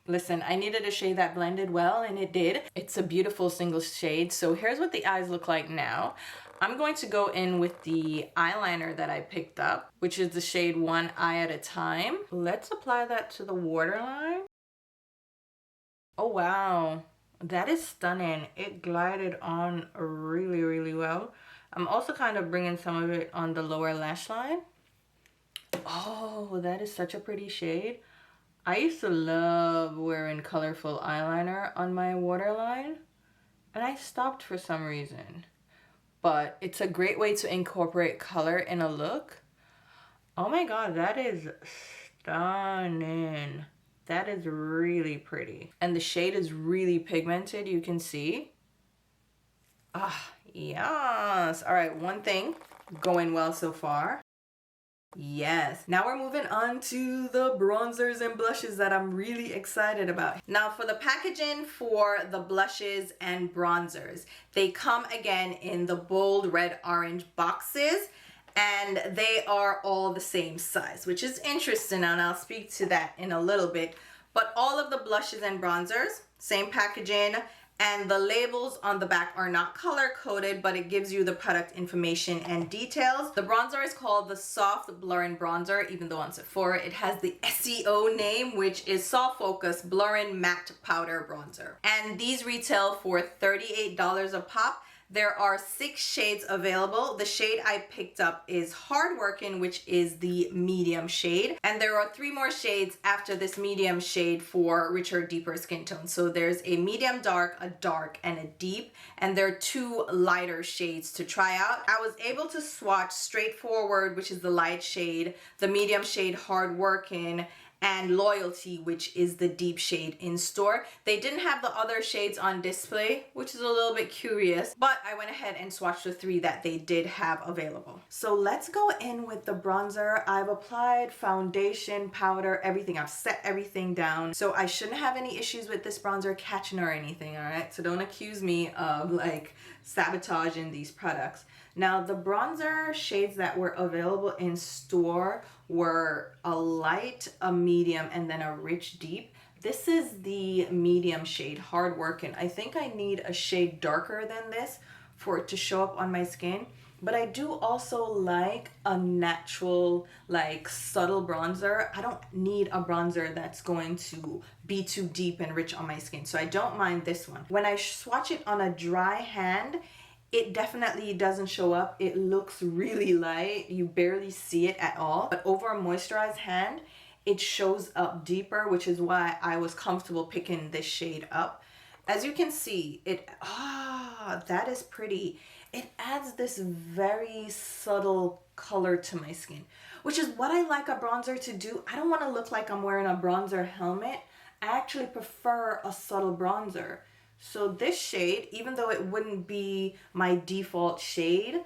Listen, I needed a shade that blended well and it did. It's a beautiful single shade. So here's what the eyes look like now. I'm going to go in with the eyeliner that I picked up, which is the shade One Eye at a Time. Let's apply that to the waterline. Oh wow, that is stunning. It glided on really, really well. I'm also kind of bringing some of it on the lower lash line. Oh, that is such a pretty shade. I used to love wearing colorful eyeliner on my waterline, and I stopped for some reason. But it's a great way to incorporate color in a look. Oh my God, that is stunning. That is really pretty. And the shade is really pigmented, you can see. Ah, yes. All right, one thing going well so far. Yes, now we're moving on to the bronzers and blushes that I'm really excited about. Now for the packaging for the blushes and bronzers, they come again in the bold red orange boxes and they are all the same size, which is interesting, and I'll speak to that in a little bit. But all of the blushes and bronzers, same packaging, and the labels on the back are not color coded, but it gives you the product information and details. The bronzer is called the Soft Blurring Bronzer, even though on Sephora it has the SEO name, which is Soft Focus Blurring Matte Powder Bronzer. And these retail for $38 a pop. There are 6 shades available. The shade I picked up is Hardworking, which is the medium shade. And there are 3 more shades after this medium shade for richer, deeper skin tones. So there's a medium dark, a dark, and a deep. And there are 2 lighter shades to try out. I was able to swatch Straightforward, which is the light shade, the medium shade Hardworking, and Loyalty, which is the deep shade in store. They didn't have the other shades on display, which is a little bit curious, but I went ahead and swatched the 3 that they did have available. So let's go in with the bronzer. I've applied foundation, powder, everything. I've set everything down. So I shouldn't have any issues with this bronzer catching or anything, all right? So don't accuse me of like sabotaging these products. Now, the bronzer shades that were available in store were a light, a medium, and then a rich deep. This is the medium shade, Hard Working. I think I need a shade darker than this for it to show up on my skin. But I do also like a natural, like subtle bronzer. I don't need a bronzer that's going to be too deep and rich on my skin. So I don't mind this one. When I swatch it on a dry hand, it definitely doesn't show up. It looks really light. You barely see it at all. But over a moisturized hand, it shows up deeper, which is why I was comfortable picking this shade up. As you can see, that is pretty. It adds this very subtle color to my skin, which is what I like a bronzer to do. I don't want to look like I'm wearing a bronzer helmet. I actually prefer a subtle bronzer. So this shade, even though it wouldn't be my default shade,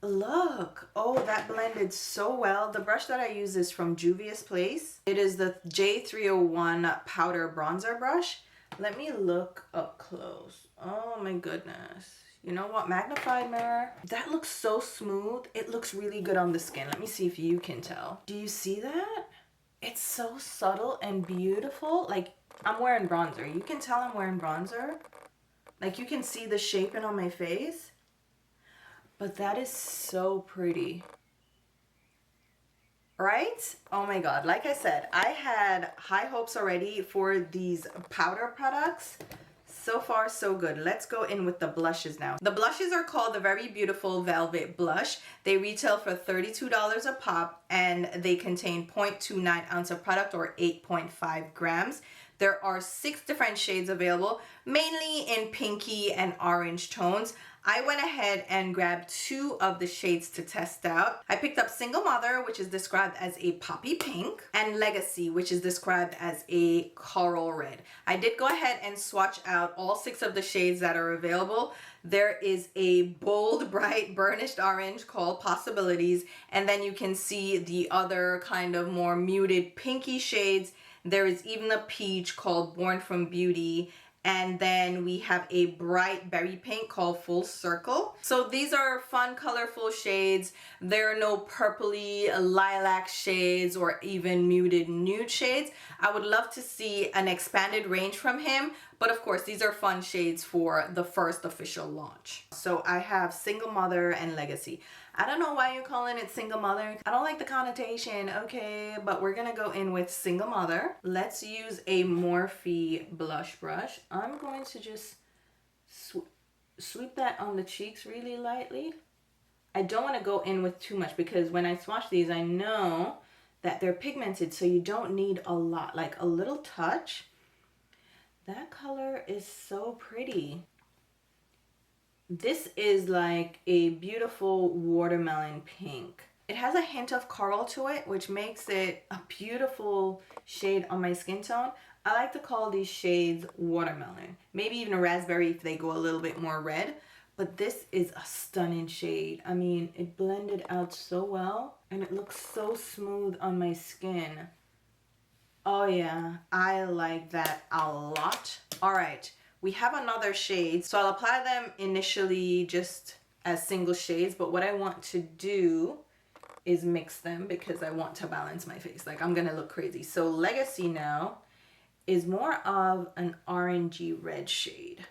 look, oh, that blended so well. The brush that I use is from Juvia's Place. It is the J301 powder bronzer brush. Let me look up close. Oh my goodness. You know what? Magnified mirror. That looks so smooth. It looks really good on the skin. Let me see if you can tell. Do you see that? It's so subtle and beautiful. Like, I'm wearing bronzer. You can tell I'm wearing bronzer. Like, you can see the shaping on my face. But that is so pretty. Right? Oh my God. Like I said, I had high hopes already for these powder products. So far, so good. Let's go in with the blushes now. The blushes are called the Very Beautiful Velvet Blush. They retail for $32 a pop, and they contain 0.29 ounce of product, or 8.5 grams. There are 6 different shades available, mainly in pinky and orange tones. I went ahead and grabbed 2 of the shades to test out. I picked up Single Mother, which is described as a poppy pink, and Legacy, which is described as a coral red. I did go ahead and swatch out all 6 of the shades that are available. There is a bold, bright, burnished orange called Possibilities, and then you can see the other kind of more muted pinky shades. There is even a peach called Born from Beauty, and then we have a bright berry pink called Full Circle. So these are fun, colorful shades. There are no purpley lilac shades or even muted nude shades. I would love to see an expanded range from him, but of course these are fun shades for the first official launch. So I have Single Mother and Legacy. I don't know why you're calling it Single Mother. I don't like the connotation, okay? But we're gonna go in with Single Mother. Let's use a Morphe blush brush. I'm going to just sweep that on the cheeks really lightly. I don't wanna go in with too much because when I swatch these, I know that they're pigmented, so you don't need a lot, like a little touch. That color is so pretty. This is like a beautiful watermelon pink. It has a hint of coral to it, which makes it a beautiful shade on my skin tone. I like to call these shades watermelon, maybe even a raspberry if they go a little bit more red. But this is a stunning shade. I mean, it blended out so well and it looks so smooth on my skin. Oh yeah, I like that a lot. All right. We have another shade, so I'll apply them initially just as single shades, but what I want to do is mix them because I want to balance my face. Like, I'm gonna look crazy. So Legacy now is more of an orangey red shade.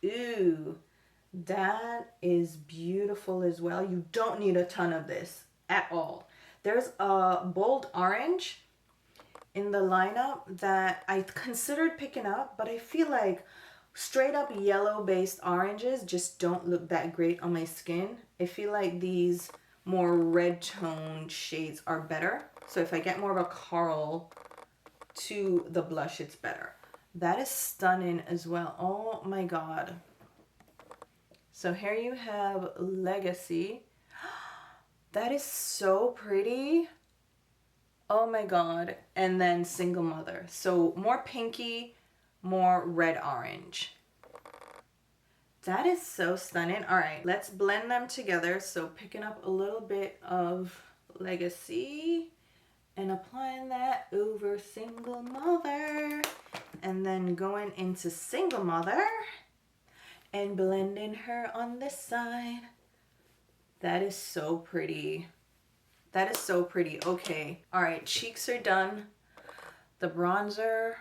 Ooh, that is beautiful as well. You don't need a ton of this at all. There's a bold orange in the lineup that I considered picking up, but I feel like straight up yellow based oranges just don't look that great on my skin. I feel like these more red toned shades are better. So if I get more of a coral to the blush, it's better. That is stunning as well. Oh my God. So here you have Legacy. That is so pretty. Oh my God. And then Single Mother. So more pinky, more red orange. That is so stunning. All right, let's blend them together. So picking up a little bit of Legacy and applying that over Single Mother, and then going into Single Mother and blend in her on this side. That is so pretty. That is so pretty. Okay. All right, cheeks are done. The bronzer,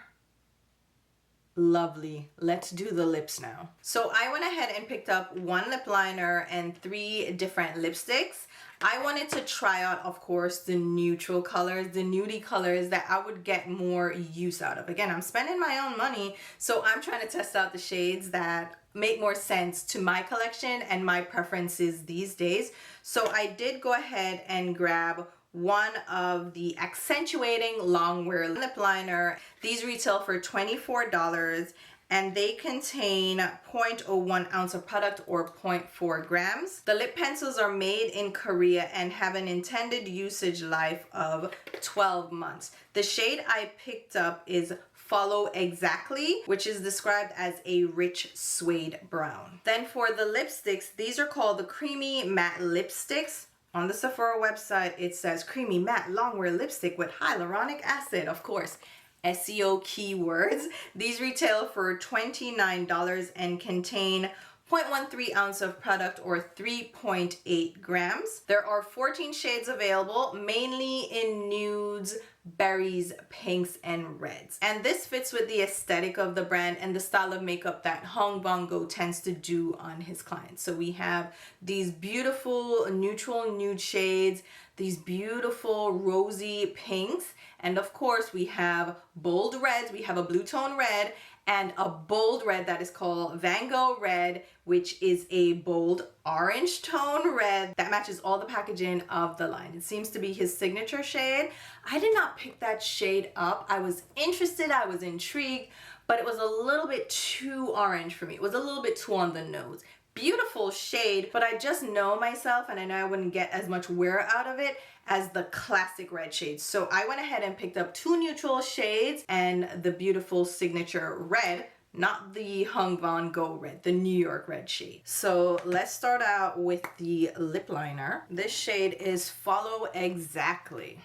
lovely. Let's do the lips now. So I went ahead and picked up one lip liner and 3 different lipsticks. I wanted to try out, of course, the neutral colors, the nudie colors that I would get more use out of. Again, I'm spending my own money, so I'm trying to test out the shades that make more sense to my collection and my preferences these days. So I did go ahead and grab one of the accentuating longwear lip liner. These retail for $24 and they contain 0.01 ounce of product or 0.4 grams. The lip pencils are made in Korea and have an intended usage life of 12 months. The shade I picked up is Follow Exactly, which is described as a rich suede brown. Then for the lipsticks, these are called the Creamy Matte Lipsticks. On the Sephora website, it says Creamy Matte Longwear Lipstick with Hyaluronic Acid, of course. SEO keywords. These retail for $29 and contain 0.13 ounce of product or 3.8 grams. There are 14 shades available, mainly in nudes, berries, pinks, and reds. And this fits with the aesthetic of the brand and the style of makeup that Hung Vanngo tends to do on his clients. So we have these beautiful neutral nude shades, these beautiful rosy pinks, and of course we have bold reds. We have a blue tone red and a bold red that is called Vanngo Red, which is a bold orange tone red that matches all the packaging of the line. It seems to be his signature shade. I did not pick that shade up. I was interested, I was intrigued, but it was a little bit too orange for me. It was a little bit too on the nose. Beautiful shade, but I just know myself and I know I wouldn't get as much wear out of it as the classic red shades. So I went ahead and picked up 2 neutral shades and the beautiful signature red, not the Hung Vanngo red, the New York red shade. So let's start out with the lip liner. This shade is Follow Exactly.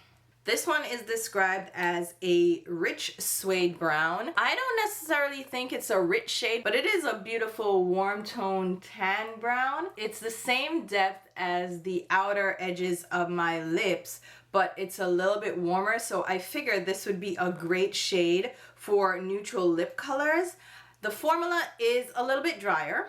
This one is described as a rich suede brown. I don't necessarily think it's a rich shade, but it is a beautiful warm tone tan brown. It's the same depth as the outer edges of my lips, but it's a little bit warmer, so I figured this would be a great shade for neutral lip colors. The formula is a little bit drier.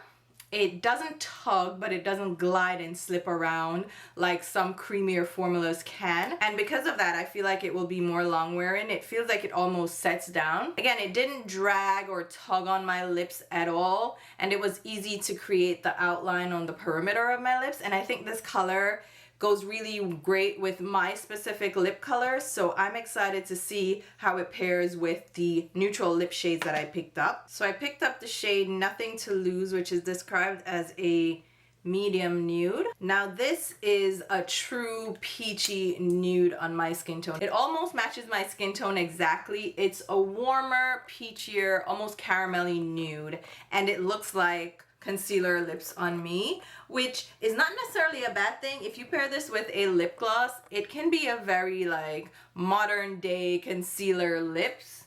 It doesn't tug, but it doesn't glide and slip around like some creamier formulas can. And because of that, I feel like it will be more long wearing. It feels like it almost sets down. Again, it didn't drag or tug on my lips at all. And it was easy to create the outline on the perimeter of my lips. And I think this color goes really great with my specific lip color, so I'm excited to see how it pairs with the neutral lip shades that I picked up. So I picked up the shade Nothing to Lose, which is described as a medium nude. Now this is a true peachy nude on my skin tone. It almost matches my skin tone exactly. It's a warmer, peachier, almost caramelly nude, and it looks like concealer lips on me, which is not necessarily a bad thing. If you pair this with a lip gloss, it can be a very like modern day concealer lips.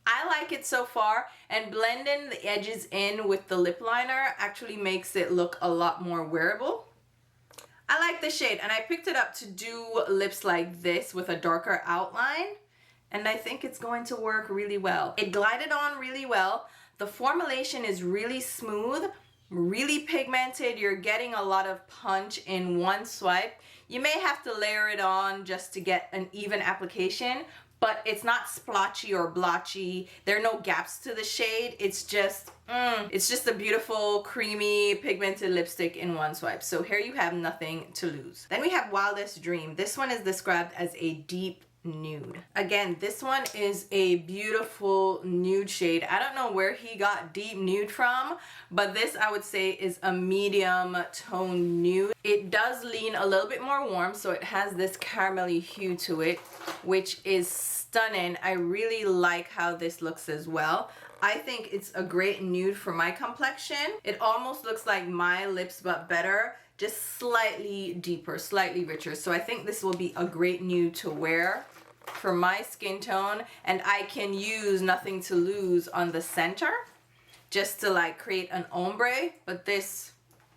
I like it so far, and blending the edges in with the lip liner actually makes it look a lot more wearable. I like the shade, and I picked it up to do lips like this with a darker outline, and I think it's going to work really well. It glided on really well. The formulation is really smooth, really pigmented. You're getting a lot of punch in one swipe. You may have to layer it on just to get an even application, but it's not splotchy or blotchy. There are no gaps to the shade. It's just a beautiful, creamy, pigmented lipstick in one swipe. So here you have Nothing to Lose. Then we have Wildest Dream. This one is described as a deep nude. Again, this one is a beautiful nude shade. I don't know where he got deep nude from, but this I would say is a medium tone nude. It does lean a little bit more warm, so it has this caramelly hue to it, which is stunning. I really like how this looks as well. I think it's a great nude for my complexion. It almost looks like my lips, but better, just slightly deeper, slightly richer. So I think this will be a great nude to wear for my skin tone, and I can use Nothing to Lose on the center just to like create an ombre, but this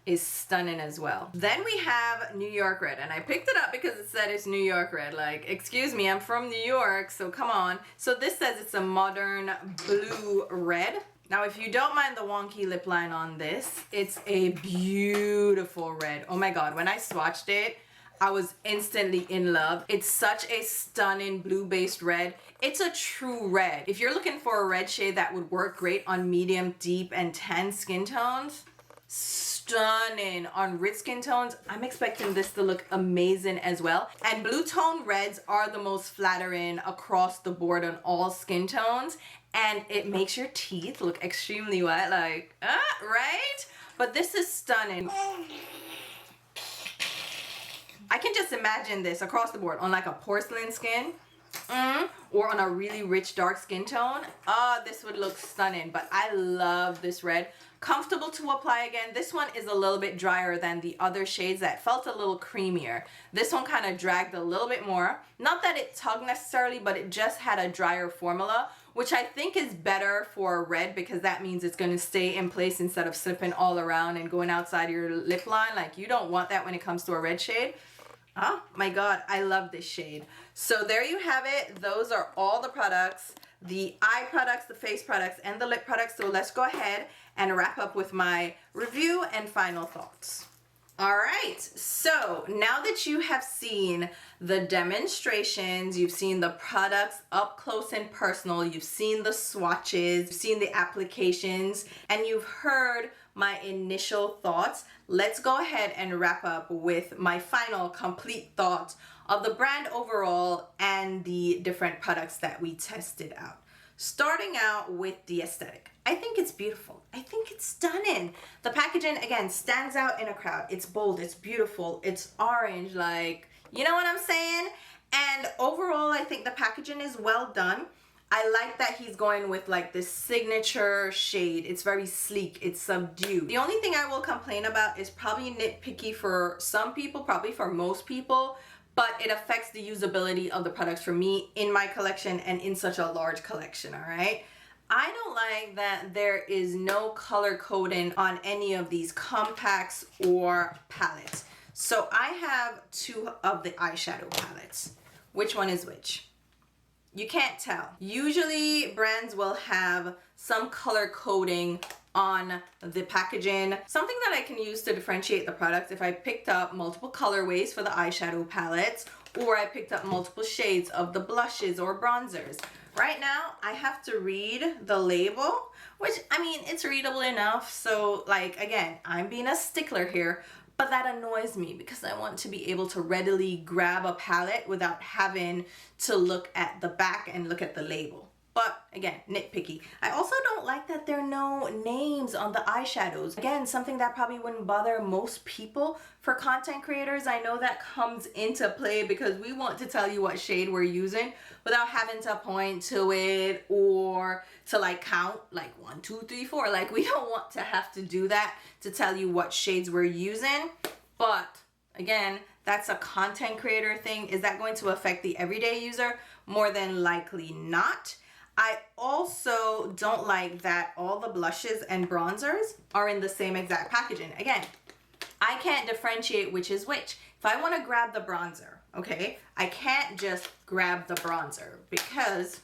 is stunning as well. Then we have New York Red, and I picked it up because it said it's New York Red. Like, excuse me, I'm from New York, so come on. So this says it's a modern blue red. Now, if you don't mind the wonky lip line on this, it's a beautiful red. Oh my God, when I swatched it, I was instantly in love. It's such a stunning blue-based red. It's a true red. If you're looking for a red shade that would work great on medium, deep, and tan skin tones, stunning on rich skin tones. I'm expecting this to look amazing as well. And blue tone reds are the most flattering across the board on all skin tones. And it makes your teeth look extremely white, like, right? But this is stunning. I can just imagine this across the board on like a porcelain skin. Or on a really rich dark skin tone. This would look stunning. But I love this red. Comfortable to apply again. This one is a little bit drier than the other shades that felt a little creamier. This one kind of dragged a little bit more. Not that it tugged necessarily, but it just had a drier formula, which I think is better for a red because that means it's going to stay in place instead of slipping all around and going outside your lip line. Like, you don't want that when it comes to a red shade. Oh my God, I love this shade. So there you have it. Those are all the products, the eye products, the face products, and the lip products. So let's go ahead and wrap up with my review and final thoughts. All right, so now that you have seen the demonstrations, you've seen the products up close and personal, you've seen the swatches, you've seen the applications, and you've heard my initial thoughts, let's go ahead and wrap up with my final complete thoughts of the brand overall and the different products that we tested out. Starting out with the aesthetic. I think it's beautiful. I think it's stunning. The packaging, again, stands out in a crowd. It's bold, it's beautiful, it's orange, like, you know what I'm saying? And overall, I think the packaging is well done. I like that he's going with like this signature shade. It's very sleek, it's subdued. The only thing I will complain about is probably nitpicky for some people, probably for most people, but it affects the usability of the products for me in my collection and in such a large collection, all right? I don't like that there is no color coding on any of these compacts or palettes. So I have two of the eyeshadow palettes. Which one is which? You can't tell. Usually brands will have some color coding on the packaging, something that I can use to differentiate the products if I picked up multiple colorways for the eyeshadow palettes, or I picked up multiple shades of the blushes or bronzers. Right now, I have to read the label, which, I mean, it's readable enough. So, like, again, I'm being a stickler here, but that annoys me because I want to be able to readily grab a palette without having to look at the back and look at the label. But again, nitpicky. I also don't like that there are no names on the eyeshadows. Again, something that probably wouldn't bother most people. For content creators, I know that comes into play because we want to tell you what shade we're using without having to point to it or to like count like 1, 2, 3, 4. Like, we don't want to have to do that to tell you what shades we're using. But again, that's a content creator thing. Is that going to affect the everyday user? More than likely not. I also don't like that all the blushes and bronzers are in the same exact packaging. Again, I can't differentiate which is which. If I want to grab the bronzer, okay, I can't just grab the bronzer because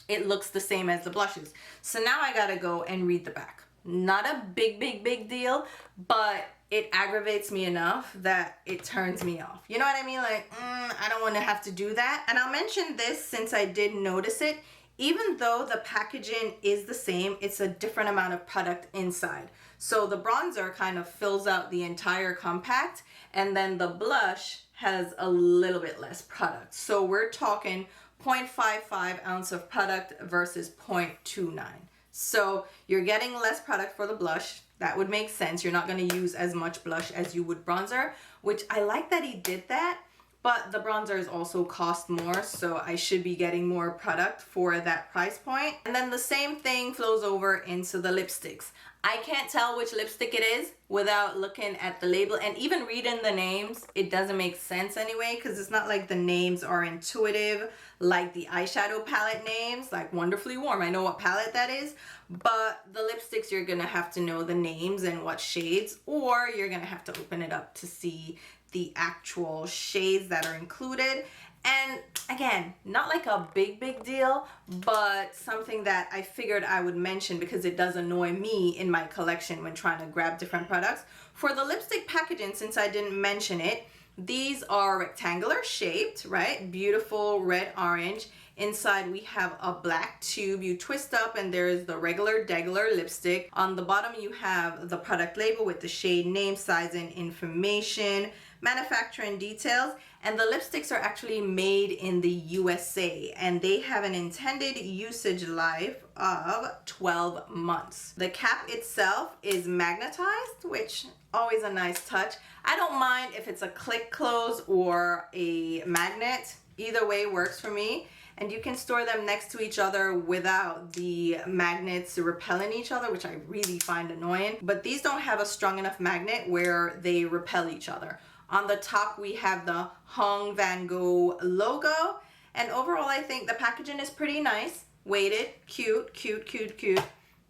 it looks the same as the blushes. So now I gotta go and read the back. Not a big deal, but it aggravates me enough that it turns me off. You know what I mean? Like, I don't want to have to do that. And I'll mention this since I did notice it. Even though the packaging is the same, it's a different amount of product inside. So the bronzer kind of fills out the entire compact, and then the blush has a little bit less product. So we're talking 0.55 ounce of product versus 0.29. So you're getting less product for the blush. That would make sense. You're not going to use as much blush as you would bronzer, which I like that he did that. But the bronzers also cost more, so I should be getting more product for that price point. And then the same thing flows over into the lipsticks. I can't tell which lipstick it is without looking at the label, and even reading the names, it doesn't make sense anyway, because it's not like the names are intuitive like the eyeshadow palette names, like Wonderfully Warm. I know what palette that is, but the lipsticks, you're gonna have to know the names and what shades, or you're gonna have to open it up to see the actual shades that are included. And again, not like a big deal, but something that I figured I would mention because it does annoy me in my collection when trying to grab different products. For the lipstick packaging, since I didn't mention it, these are rectangular shaped, right? Beautiful red orange. Inside we have a black tube you twist up, and there's the regular degular lipstick. On the bottom you have the product label with the shade name, size, and information, manufacturing details. And the lipsticks are actually made in the USA, and they have an intended usage life of 12 months. The cap itself is magnetized, which always a nice touch. I don't mind if it's a click close or a magnet. Either way works for me. And you can store them next to each other without the magnets repelling each other, which I really find annoying. But these don't have a strong enough magnet where they repel each other. On the top, we have the Hung Vanngo logo. And overall, I think the packaging is pretty nice. Weighted, cute.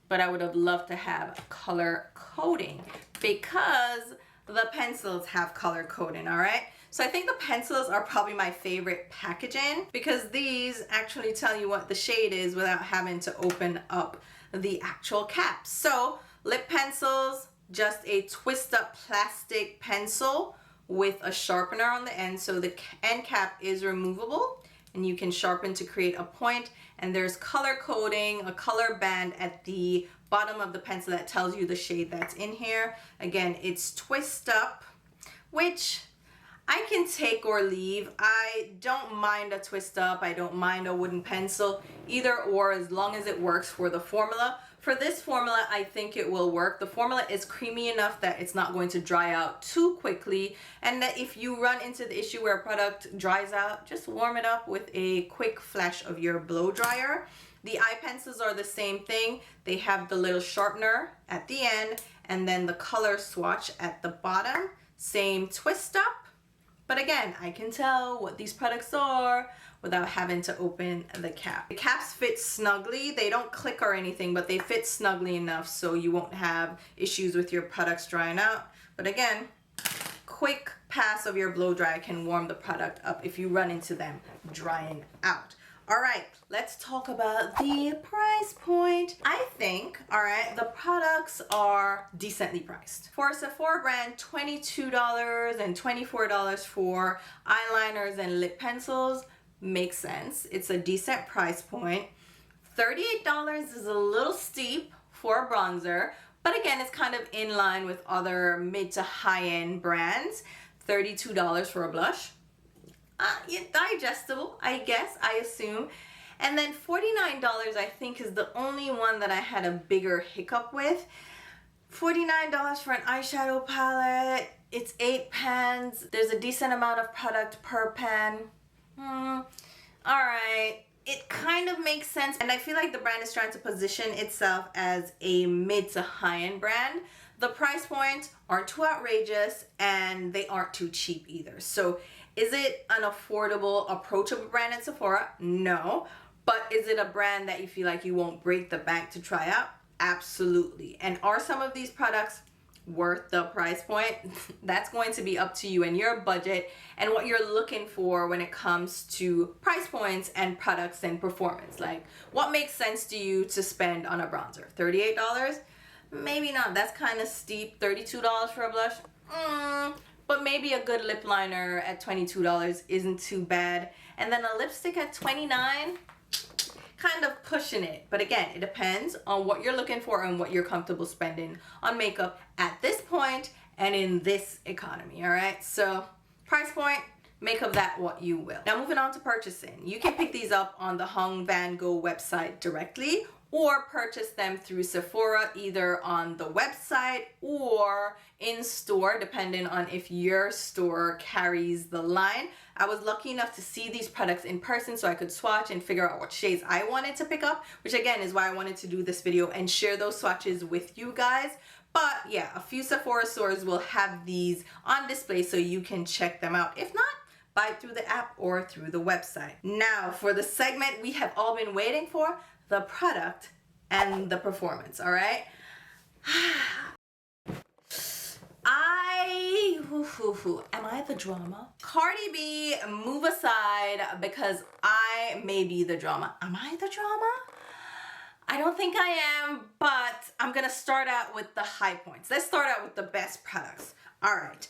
But I would have loved to have color coding because the pencils have color coding, all right? So I think the pencils are probably my favorite packaging because these actually tell you what the shade is without having to open up the actual cap. So lip pencils, just a twist up plastic pencil with a sharpener on the end, so the end cap is removable and you can sharpen to create a point. And there's color coding, a color band at the bottom of the pencil that tells you the shade that's in here. Again, it's twist up, which I can take or leave. I don't mind a twist up, I don't mind a wooden pencil, either or, as long as it works for the formula. For this formula, I think it will work. The formula is creamy enough that it's not going to dry out too quickly, and that if you run into the issue where a product dries out, just warm it up with a quick flash of your blow dryer. The eye pencils are the same thing. They have the little sharpener at the end and then the color swatch at the bottom. Same twist up. But again, I can tell what these products are without having to open the cap. The caps fit snugly. They don't click or anything, but they fit snugly enough so you won't have issues with your products drying out. But again, quick pass of your blow dryer can warm the product up if you run into them drying out. All right, let's talk about the price point. I think, all right, the products are decently priced. For a Sephora brand, $22 and $24 for eyeliners and lip pencils makes sense. It's a decent price point. $38 is a little steep for a bronzer, but again, it's kind of in line with other mid to high-end brands. $32 for a blush. Digestible, I guess, I assume. And then $49, I think, is the only one that I had a bigger hiccup with. $49 for an eyeshadow palette. It's 8 pans. There's a decent amount of product per pan. Alright. It kind of makes sense, and I feel like the brand is trying to position itself as a mid to high-end brand. The price points aren't too outrageous, and they aren't too cheap either. So is it an affordable, approachable brand at Sephora? No. But is it a brand that you feel like you won't break the bank to try out? Absolutely. And are some of these products worth the price point? That's going to be up to you and your budget and what you're looking for when it comes to price points and products and performance. Like, what makes sense to you to spend on a bronzer? $38? Maybe not. That's kind of steep. $32 for a blush? But maybe a good lip liner at $22 isn't too bad. And then a lipstick at $29? Kind of pushing it. But again, it depends on what you're looking for and what you're comfortable spending on makeup at this point and in this economy, all right? So price point, make of that what you will. Now moving on to purchasing. You can pick these up on the Hung Vanngo website directly, or purchase them through Sephora, either on the website or in store, depending on if your store carries the line. I was lucky enough to see these products in person so I could swatch and figure out what shades I wanted to pick up, which again is why I wanted to do this video and share those swatches with you guys. But yeah, a few Sephora stores will have these on display so you can check them out. If not, buy it through the app or through the website. Now for the segment we have all been waiting for, the product and the performance, all right? Am I the drama? Cardi B, move aside because I may be the drama. Am I the drama? I don't think I am, but I'm gonna start out with the high points. Let's start out with the best products. All right,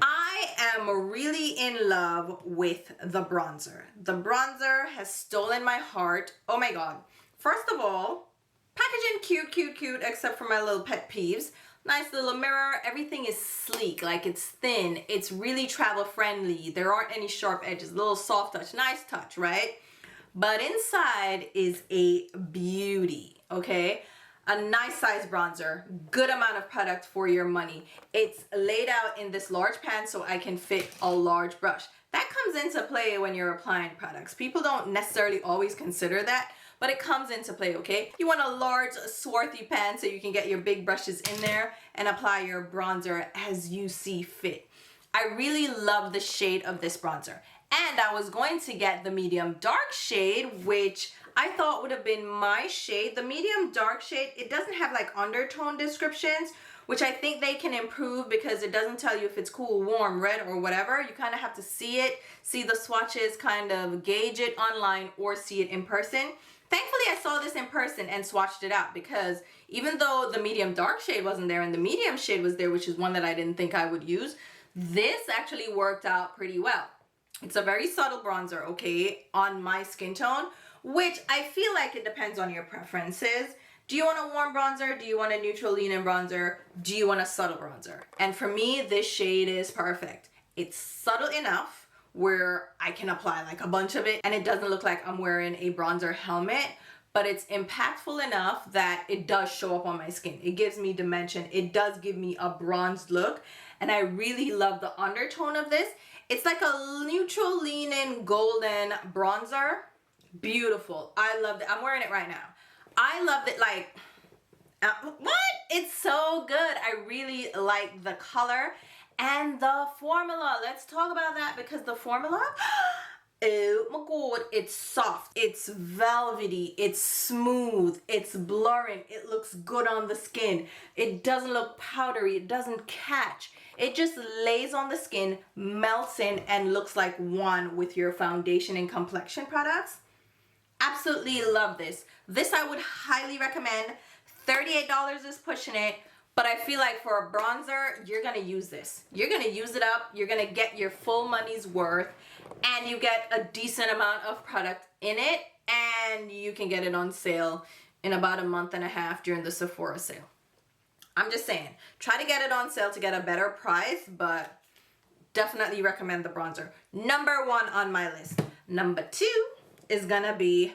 I am really in love with the bronzer. The bronzer has stolen my heart. Oh my God. First of all, packaging cute, except for my little pet peeves. Nice little mirror. Everything is sleek, like it's thin. It's really travel friendly. There aren't any sharp edges. Little soft touch, nice touch, right? But inside is a beauty, okay? A nice size bronzer, good amount of product for your money. It's laid out in this large pan so I can fit a large brush. That comes into play when you're applying products. People don't necessarily always consider that, but it comes into play, okay? You want a large swarthy pan so you can get your big brushes in there and apply your bronzer as you see fit. I really love the shade of this bronzer. And I was going to get the medium dark shade, which I thought would have been my shade. The medium dark shade, it doesn't have like undertone descriptions, which I think they can improve because it doesn't tell you if it's cool, warm, red, or whatever. You kind of have to see it, see the swatches, kind of gauge it online or see it in person. Thankfully, I saw this in person and swatched it out because even though the medium dark shade wasn't there and the medium shade was there, which is one that I didn't think I would use, this actually worked out pretty well. It's a very subtle bronzer, okay, on my skin tone, which I feel like it depends on your preferences. Do you want a warm bronzer? Do you want a neutral lean-in bronzer? Do you want a subtle bronzer? And for me, this shade is perfect. It's subtle enough where I can apply like a bunch of it and it doesn't look like I'm wearing a bronzer helmet, but it's impactful enough that it does show up on my skin. It gives me dimension. It does give me a bronzed look, and I really love the undertone of this. It's like a neutral lean-in golden bronzer. Beautiful. I love it. I'm wearing it right now. I love it. Like, what? It's so good. I really like the color and the formula. Let's talk about that because the formula, oh my God, it's soft, it's velvety, it's smooth, it's blurring, it looks good on the skin. It doesn't look powdery, it doesn't catch. It just lays on the skin, melts in, and looks like one with your foundation and complexion products. Absolutely love this. This I would highly recommend. $38 is pushing it, but I feel like for a bronzer, you're gonna use this. You're gonna use it up, you're gonna get your full money's worth, and you get a decent amount of product in it, and you can get it on sale in about a month and a half during the Sephora sale. I'm just saying, try to get it on sale to get a better price, but definitely recommend the bronzer. Number one on my list. Number two is gonna be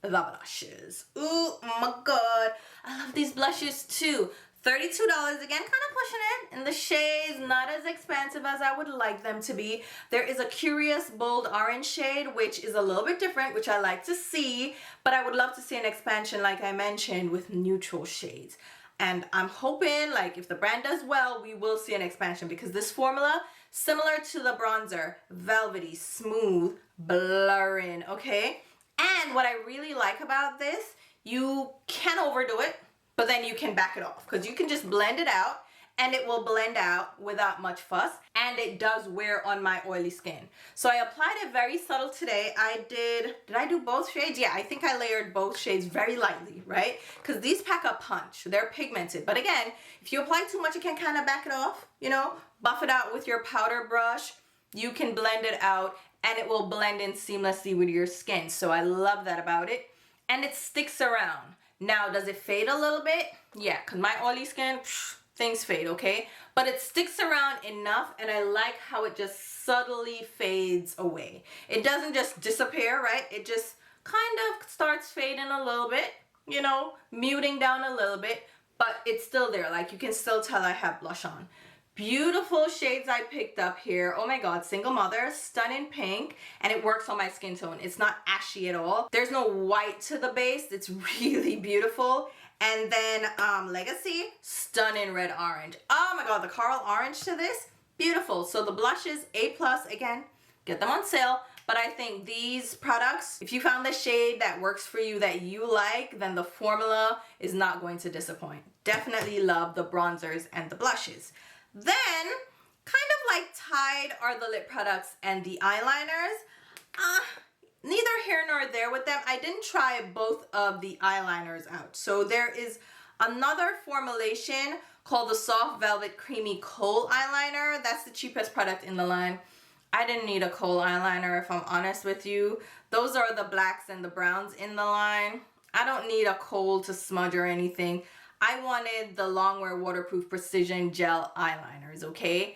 the blushes. Ooh my God, I love these blushes too. $32 again, kind of pushing it, and the shades not as expensive as I would like them to be. There is a Curious Bold Orange shade, which is a little bit different, which I like to see, but I would love to see an expansion, like I mentioned, with neutral shades. And I'm hoping, like, if the brand does well, we will see an expansion because this formula, similar to the bronzer, velvety, smooth, blurring, okay? And what I really like about this, you can overdo it, but then you can back it off because you can just blend it out and it will blend out without much fuss, and it does wear on my oily skin. So I applied it very subtle today. Did I do both shades? Yeah, I think I layered both shades very lightly, right? Because these pack a punch. They're pigmented. But again, if you apply too much, you can kind of back it off, you know, buff it out with your powder brush. You can blend it out and it will blend in seamlessly with your skin. So I love that about it. And it sticks around. Now, does it fade a little bit? Yeah, because my oily skin, things fade, okay? But it sticks around enough, and I like how it just subtly fades away. It doesn't just disappear, right? It just kind of starts fading a little bit, you know, muting down a little bit, but it's still there. Like, you can still tell I have blush on. Beautiful shades I picked up here. Oh my god, single mother, stunning pink, and it works on my skin tone. It's not ashy at all. There's no white to the base. It's really beautiful. And then Legacy, stunning red orange. Oh my god, the coral orange to this, beautiful. So the blushes, A+, again, get them on sale. But I think these products, if you found the shade that works for you, that you like, then the formula is not going to disappoint. Definitely love the bronzers and the blushes. Then, kind of like tied are the lip products and the eyeliners. Neither here nor there with them. I didn't try both of the eyeliners out. So there is another formulation called the Soft Velvet Creamy Kohl Eyeliner. That's the cheapest product in the line. I didn't need a kohl eyeliner, if I'm honest with you. Those are the blacks and the browns in the line. I don't need a kohl to smudge or anything. I wanted the Longwear Waterproof Precision Gel Eyeliners, okay?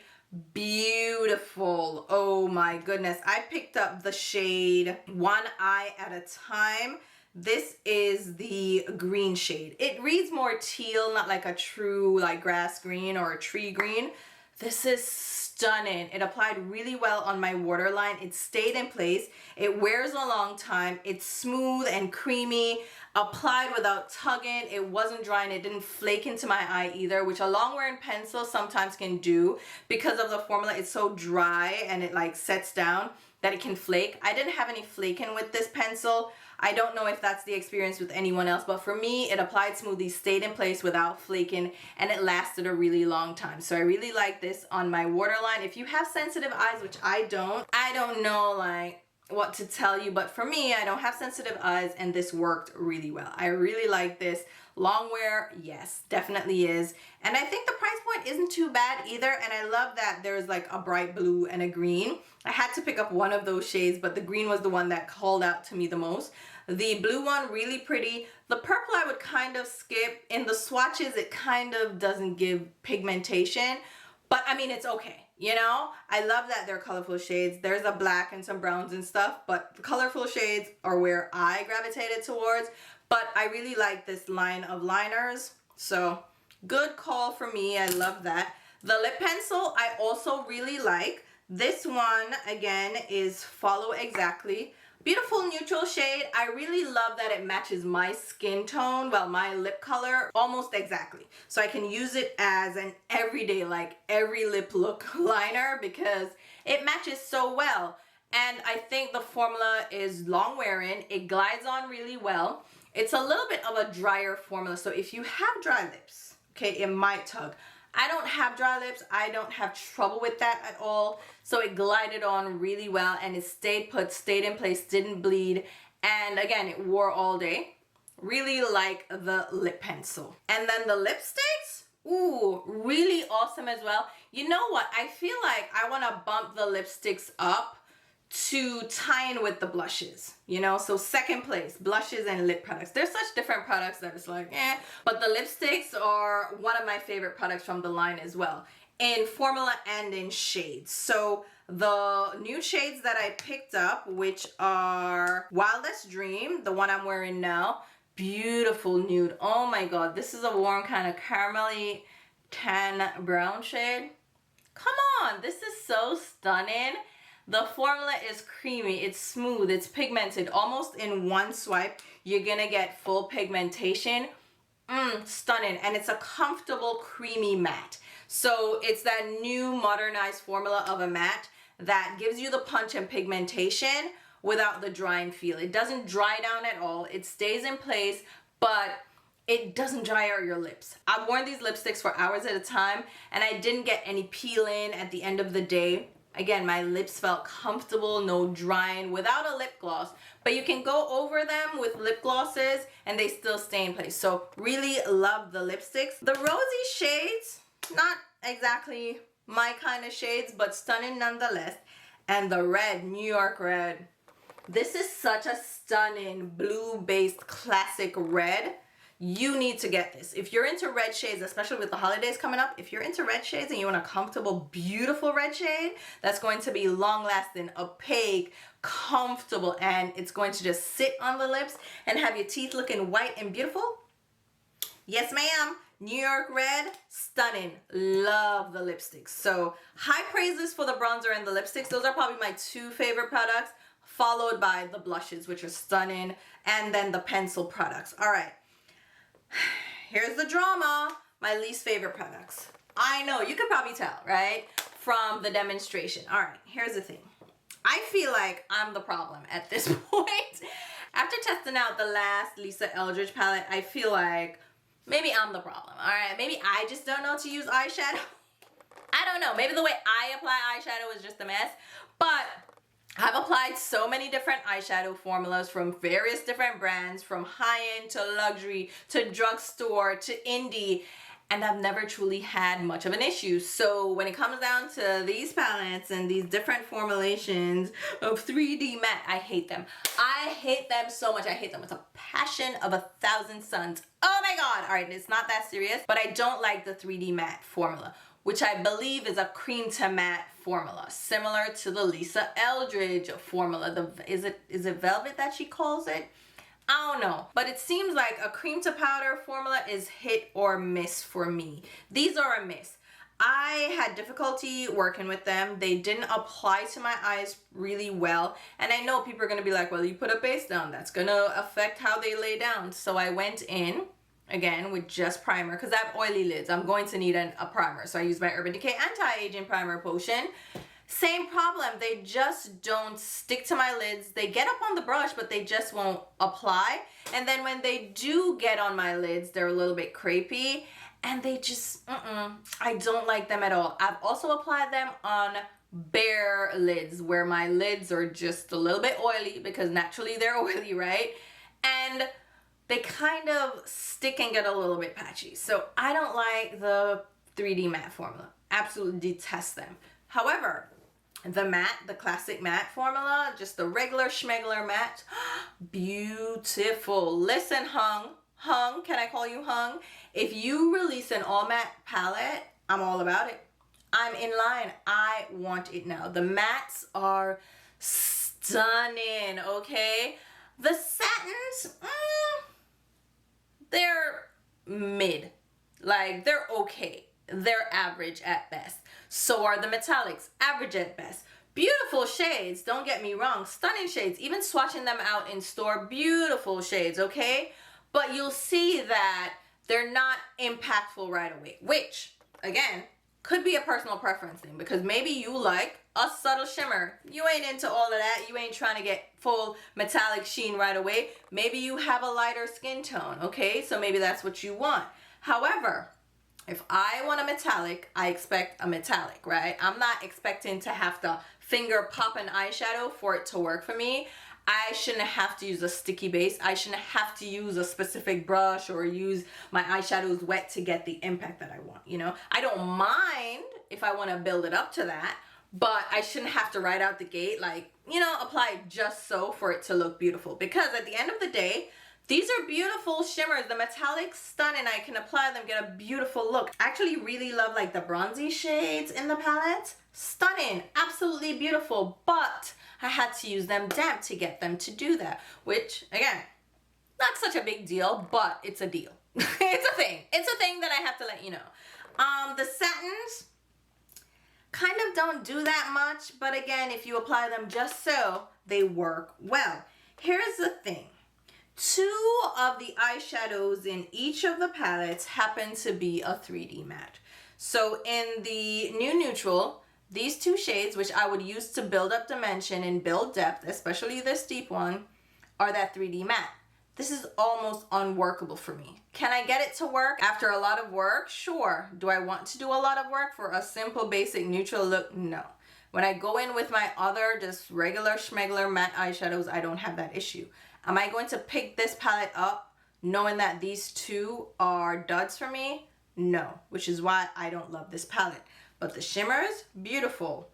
Beautiful. Oh my goodness. I picked up the shade One Eye at a Time. This is the green shade. It reads more teal, not like a true like grass green or a tree green. This is stunning. It applied really well on my waterline. It stayed in place. It wears a long time. It's smooth and creamy. Applied without tugging. It wasn't dry and it didn't flake into my eye either, which a long wearing pencil sometimes can do because of the formula. It's so dry and it like sets down that it can flake. I didn't have any flaking with this pencil. I don't know if that's the experience with anyone else, but for me, it applied smoothly, stayed in place without flaking, and it lasted a really long time. So I really like this on my waterline. If you have sensitive eyes, which I don't know like what to tell you, but for me, I don't have sensitive eyes, and this worked really well. I really like this. Long wear, yes, definitely is. And I think the price point isn't too bad either, and I love that there's like a bright blue and a green. I had to pick up one of those shades, but the green was the one that called out to me the most. The blue one, really pretty. The purple I would kind of skip. In the swatches, it kind of doesn't give pigmentation, but I mean, it's okay. You know, I love that they're colorful shades. There's a black and some browns and stuff, but the colorful shades are where I gravitated towards. But I really like this line of liners. So good call for me. I love that. The lip pencil I also really like. This one, again, is Follow Exactly. Beautiful neutral shade. I really love that it matches my skin tone, well, my lip color, almost exactly. So I can use it as an everyday, like every lip look liner because it matches so well. And I think the formula is long wearing. It glides on really well. It's a little bit of a drier formula. So if you have dry lips, okay, it might tug. I don't have dry lips. I don't have trouble with that at all. So it glided on really well and it stayed put, stayed in place, didn't bleed. And again, it wore all day. Really like the lip pencil. And then the lipsticks, ooh, really awesome as well. You know what? I feel like I want to bump the lipsticks up to tie in with the blushes, you know? So second place, blushes and lip products. They're such different products that it's like, eh. But the lipsticks are one of my favorite products from the line as well, in formula and in shades. So the nude shades that I picked up, which are Wildest Dream, the one I'm wearing now, beautiful nude. Oh my God, this is a warm kind of caramelly tan brown shade. Come on, this is so stunning. The formula is creamy, it's smooth, it's pigmented. Almost in one swipe, you're gonna get full pigmentation. Stunning. And it's a comfortable creamy matte. So it's that new modernized formula of a matte that gives you the punch and pigmentation without the drying feel. It doesn't dry down at all. It stays in place, but it doesn't dry out your lips. I've worn these lipsticks for hours at a time and I didn't get any peeling at the end of the day. Again, my lips felt comfortable, no drying without a lip gloss, but you can go over them with lip glosses and they still stay in place. So really love the lipsticks. The rosy shades, not exactly my kind of shades, but stunning nonetheless. And the red, New York red. This is such a stunning blue-based classic red. you need to get this. If you're into red shades, especially with the holidays coming up, if you're into red shades and you want a comfortable, beautiful red shade that's going to be long lasting, opaque, comfortable, and it's going to just sit on the lips and have your teeth looking white and beautiful, yes ma'am, New York Red, stunning. Love the lipsticks. So high praises for the bronzer and the lipsticks. Those are probably my two favorite products, followed by the blushes, which are stunning, and then the pencil products. All right, here's the drama. My least favorite products. I know, you could probably tell, right, from the demonstration. All right, here's the thing. I feel like I'm the problem at this point. After testing out the last Lisa Eldridge palette, I feel like maybe I'm the problem, all right? Maybe I just don't know to use eyeshadow. I don't know. Maybe the way I apply eyeshadow is just a mess. But I've applied so many different eyeshadow formulas from various different brands, from high-end to luxury to drugstore to indie, and I've never truly had much of an issue. So when it comes down to these palettes and these different formulations of 3D matte, I hate them. I hate them so much. I hate them with a passion of 1,000 suns. Oh my God. All right, it's not that serious, but I don't like the 3D matte formula, which I believe is a cream to matte formula, similar to the Lisa Eldridge formula. Is it velvet that she calls it? I don't know, but it seems like a cream to powder formula is hit or miss for me. These are a miss. I had difficulty working with them. They didn't apply to my eyes really well. And I know people are going to be like, well, you put a base down. That's going to affect how they lay down. So I went in, again, with just primer because I have oily lids. I'm going to need a primer. So I use my Urban Decay Anti-Aging Primer Potion. Same problem, they just don't stick to my lids. They get up on the brush, but they just won't apply. And then when they do get on my lids, they're a little bit crepey, and they just, I don't like them at all. I've also applied them on bare lids, where my lids are just a little bit oily, because naturally they're oily, right? And they kind of stick and get a little bit patchy. So I don't like the 3D matte formula. Absolutely detest them. However, the matte, the classic matte formula, just the regular schmegler matte, beautiful. Listen, Hung, can I call you Hung? If you release an all matte palette, I'm all about it. I'm in line. I want it now. The mattes are stunning, okay? The satins, they're mid. Like, they're okay. They're average at best. So are the metallics, average at best. Beautiful shades, don't get me wrong, stunning shades. Even swatching them out in store, beautiful shades, okay? But you'll see that they're not impactful right away, which, again, could be a personal preference thing, because maybe you like a subtle shimmer. You ain't into all of that. You ain't trying to get full metallic sheen right away. Maybe you have a lighter skin tone, okay? So maybe that's what you want. However, if I want a metallic, I expect a metallic, right? I'm not expecting to have to finger pop an eyeshadow for it to work for me. I shouldn't have to use a sticky base. I shouldn't have to use a specific brush or use my eyeshadows wet to get the impact that I want, you know? I don't mind if I want to build it up to that, but I shouldn't have to right out the gate, like, you know, apply just so for it to look beautiful. Because at the end of the day, these are beautiful shimmers. The metallic stunning. I can apply them, get a beautiful look. I actually really love like the bronzy shades in the palette. Stunning, absolutely beautiful, but I had to use them damp to get them to do that, which again, not such a big deal, but it's a deal. It's a thing. It's a thing that I have to let you know. The satins kind of don't do that much, but again, if you apply them just so, they work well. Here's the thing. 2 of the eyeshadows in each of the palettes happen to be a 3D matte. So in the New Neutral, these 2 shades, which I would use to build up dimension and build depth, especially this deep one, are that 3D matte. This is almost unworkable for me. Can I get it to work after a lot of work? Sure. Do I want to do a lot of work for a simple basic neutral look? No. When I go in with my other just regular schmegler matte eyeshadows, I don't have that issue. Am I going to pick this palette up knowing that these 2 are duds for me? No, which is why I don't love this palette. But the shimmers, beautiful.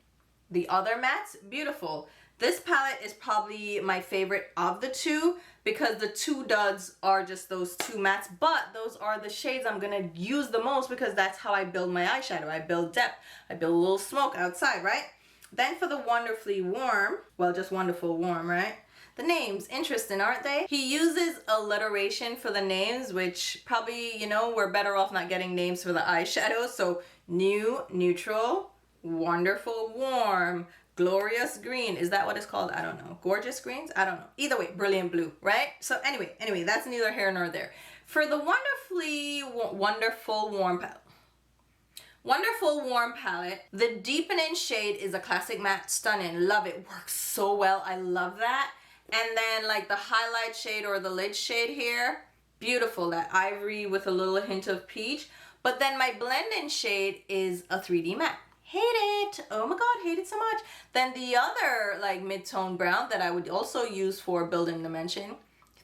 The other mattes, beautiful. This palette is probably my favorite of the two because the two duds are just those two mattes, but those are the shades I'm gonna use the most because that's how I build my eyeshadow. I build depth, I build a little smoke outside, right? Then for the Wonderfully Warm, well, just Wonderful Warm, right? The names, interesting, aren't they? He uses alliteration for the names, which probably, you know, we're better off not getting names for the eyeshadows. So New, Neutral, Wonderful Warm, Glorious Green. Is that what it's called? I don't know. Gorgeous Greens? I don't know. Either way, Brilliant Blue, right? So anyway, that's neither here nor there. For the Wonderful Warm palette, the deepening shade is a classic matte, stunning, love it, works so well, I love that. And then like the highlight shade or the lid shade here, beautiful, that ivory with a little hint of peach. But then my blending shade is a 3D matte. Hate it. Oh my God, hate it so much. Then the other like mid-tone brown that I would also use for building dimension,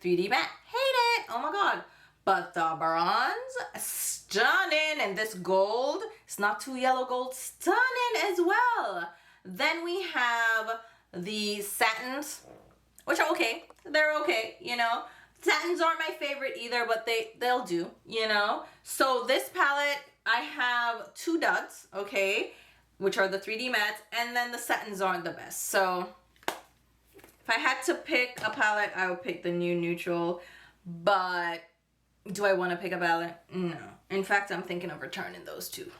3D matte. Hate it. Oh my God. But the bronze, stunning. And this gold, it's not too yellow gold, stunning as well. Then we have the satins, which are okay. They're okay, you know. Satins aren't my favorite either, but they'll do, you know. So this palette, I have two duds, okay, which are the 3D mattes, and then the satins aren't the best. So if I had to pick a palette, I would pick the New Neutral, but do I want to pick a palette? No. In fact, I'm thinking of returning those two.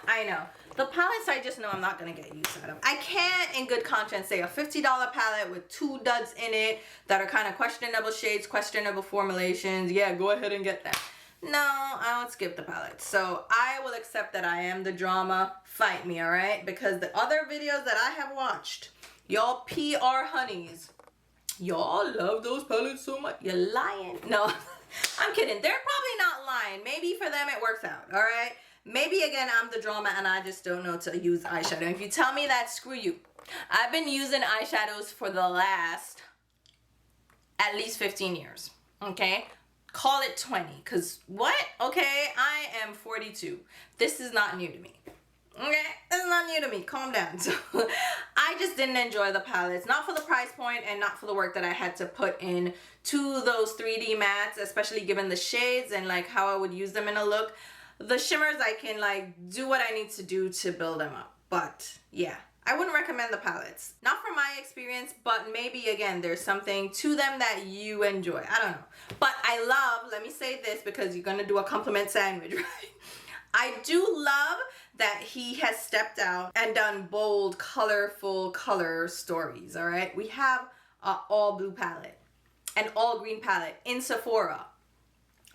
I know. The palettes I just know I'm not going to get use out of. I can't in good conscience say a $50 palette with two duds in it that are kind of questionable shades, questionable formulations. Yeah, go ahead and get that. No, I would skip the palette. So I will accept that I am the drama. Fight me, all right? Because the other videos that I have watched, y'all PR honeys, y'all love those palettes so much. You're lying. No, I'm kidding. They're probably not lying. Maybe for them it works out, all right? Maybe again I'm the drama and I just don't know to use eyeshadow. If you tell me that, screw you. I've been using eyeshadows for the last at least 15 years, okay? Call it 20, because what? Okay, I am 42. This is not new to me. Okay, this is not new to me. Calm down. So I just didn't enjoy the palettes, not for the price point and not for the work that I had to put in to those 3D mattes, especially given the shades and like how I would use them in a look. The shimmers, I can like do what I need to do to build them up. But yeah, I wouldn't recommend the palettes. Not from my experience, but maybe again, there's something to them that you enjoy. I don't know. But I love, let me say this because you're gonna do a compliment sandwich, right? I do love that he has stepped out and done bold, colorful color stories, all right? We have an all blue palette, an all green palette in Sephora.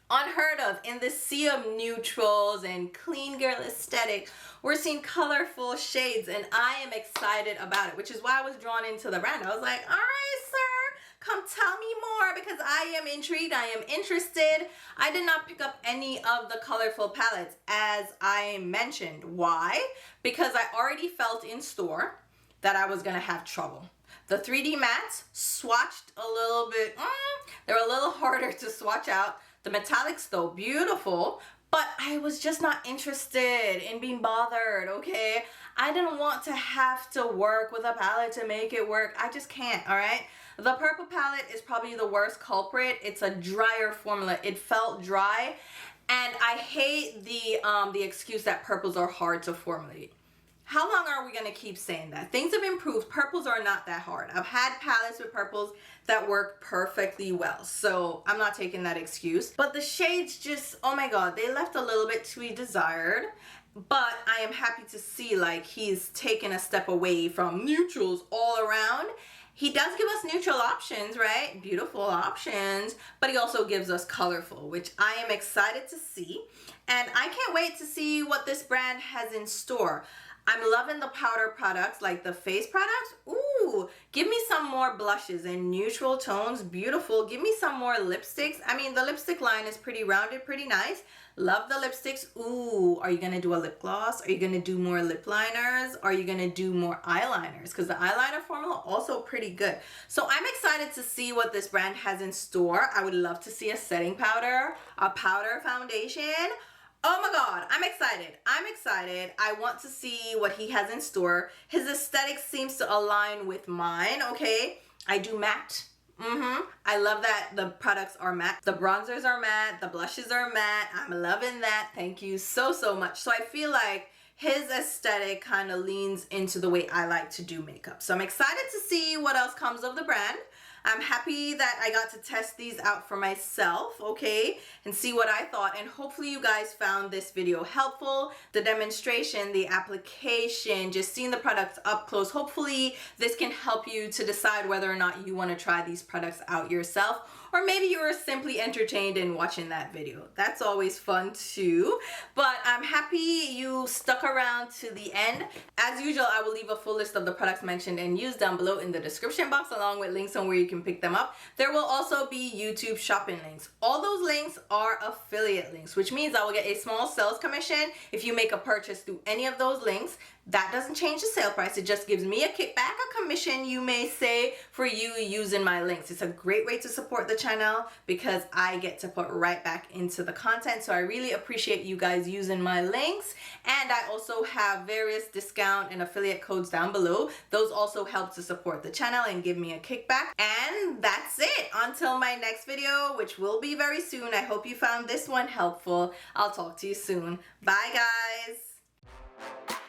Unheard of in the sea of neutrals and clean girl aesthetic. We're seeing colorful shades and I am excited about it, which is why I was drawn into the brand. I was like, all right, sir, come tell me more because I am intrigued. I am interested. I did not pick up any of the colorful palettes as I mentioned. Why? Because I already felt in store that I was going to have trouble. The 3D mattes swatched a little bit. They're a little harder to swatch out. The metallics though, beautiful, but I was just not interested in being bothered, okay? I didn't want to have to work with a palette to make it work. I just can't, all right? The purple palette is probably the worst culprit. It's a drier formula. It felt dry, and I hate the excuse that purples are hard to formulate. How long are we gonna keep saying that? Things have improved. Purples are not that hard. I've had palettes with purples that work perfectly well, so I'm not taking that excuse. But the shades just, oh my God, they left a little bit to be desired. But I am happy to see like he's taken a step away from neutrals all around. He does give us neutral options, right? Beautiful options, but he also gives us colorful, which I am excited to see. And I can't wait to see what this brand has in store. I'm loving the powder products, like the face products. Ooh, give me some more blushes in neutral tones. Beautiful. Give me some more lipsticks. I mean, the lipstick line is pretty rounded, pretty nice. Love the lipsticks. Ooh, are you going to do a lip gloss? Are you going to do more lip liners? Are you going to do more eyeliners? Because the eyeliner formula also pretty good. So I'm excited to see what this brand has in store. I would love to see a setting powder, a powder foundation. Oh my god, I'm excited. I'm excited. I want to see what he has in store. His aesthetic seems to align with mine, okay? I do matte. I love that the products are matte. The bronzers are matte. The blushes are matte. I'm loving that. Thank you so, so much. So I feel like his aesthetic kind of leans into the way I like to do makeup. So I'm excited to see what else comes of the brand. I'm happy that I got to test these out for myself, okay, and see what I thought. And hopefully you guys found this video helpful. The demonstration, the application, just seeing the products up close. Hopefully this can help you to decide whether or not you want to try these products out yourself. Or maybe you were simply entertained in watching that video. That's always fun too. But I'm happy you stuck around to the end. As usual, I will leave a full list of the products mentioned and used down below in the description box, along with links on where you can pick them up. There will also be YouTube shopping links. All those links are affiliate links, which means I will get a small sales commission if you make a purchase through any of those links. That doesn't change the sale price. It just gives me a kickback, a commission, you may say, for you using my links. It's a great way to support the channel because I get to put right back into the content. So I really appreciate you guys using my links. And I also have various discount and affiliate codes down below. Those also help to support the channel and give me a kickback. And that's it. Until my next video, which will be very soon. I hope you found this one helpful. I'll talk to you soon. Bye, guys.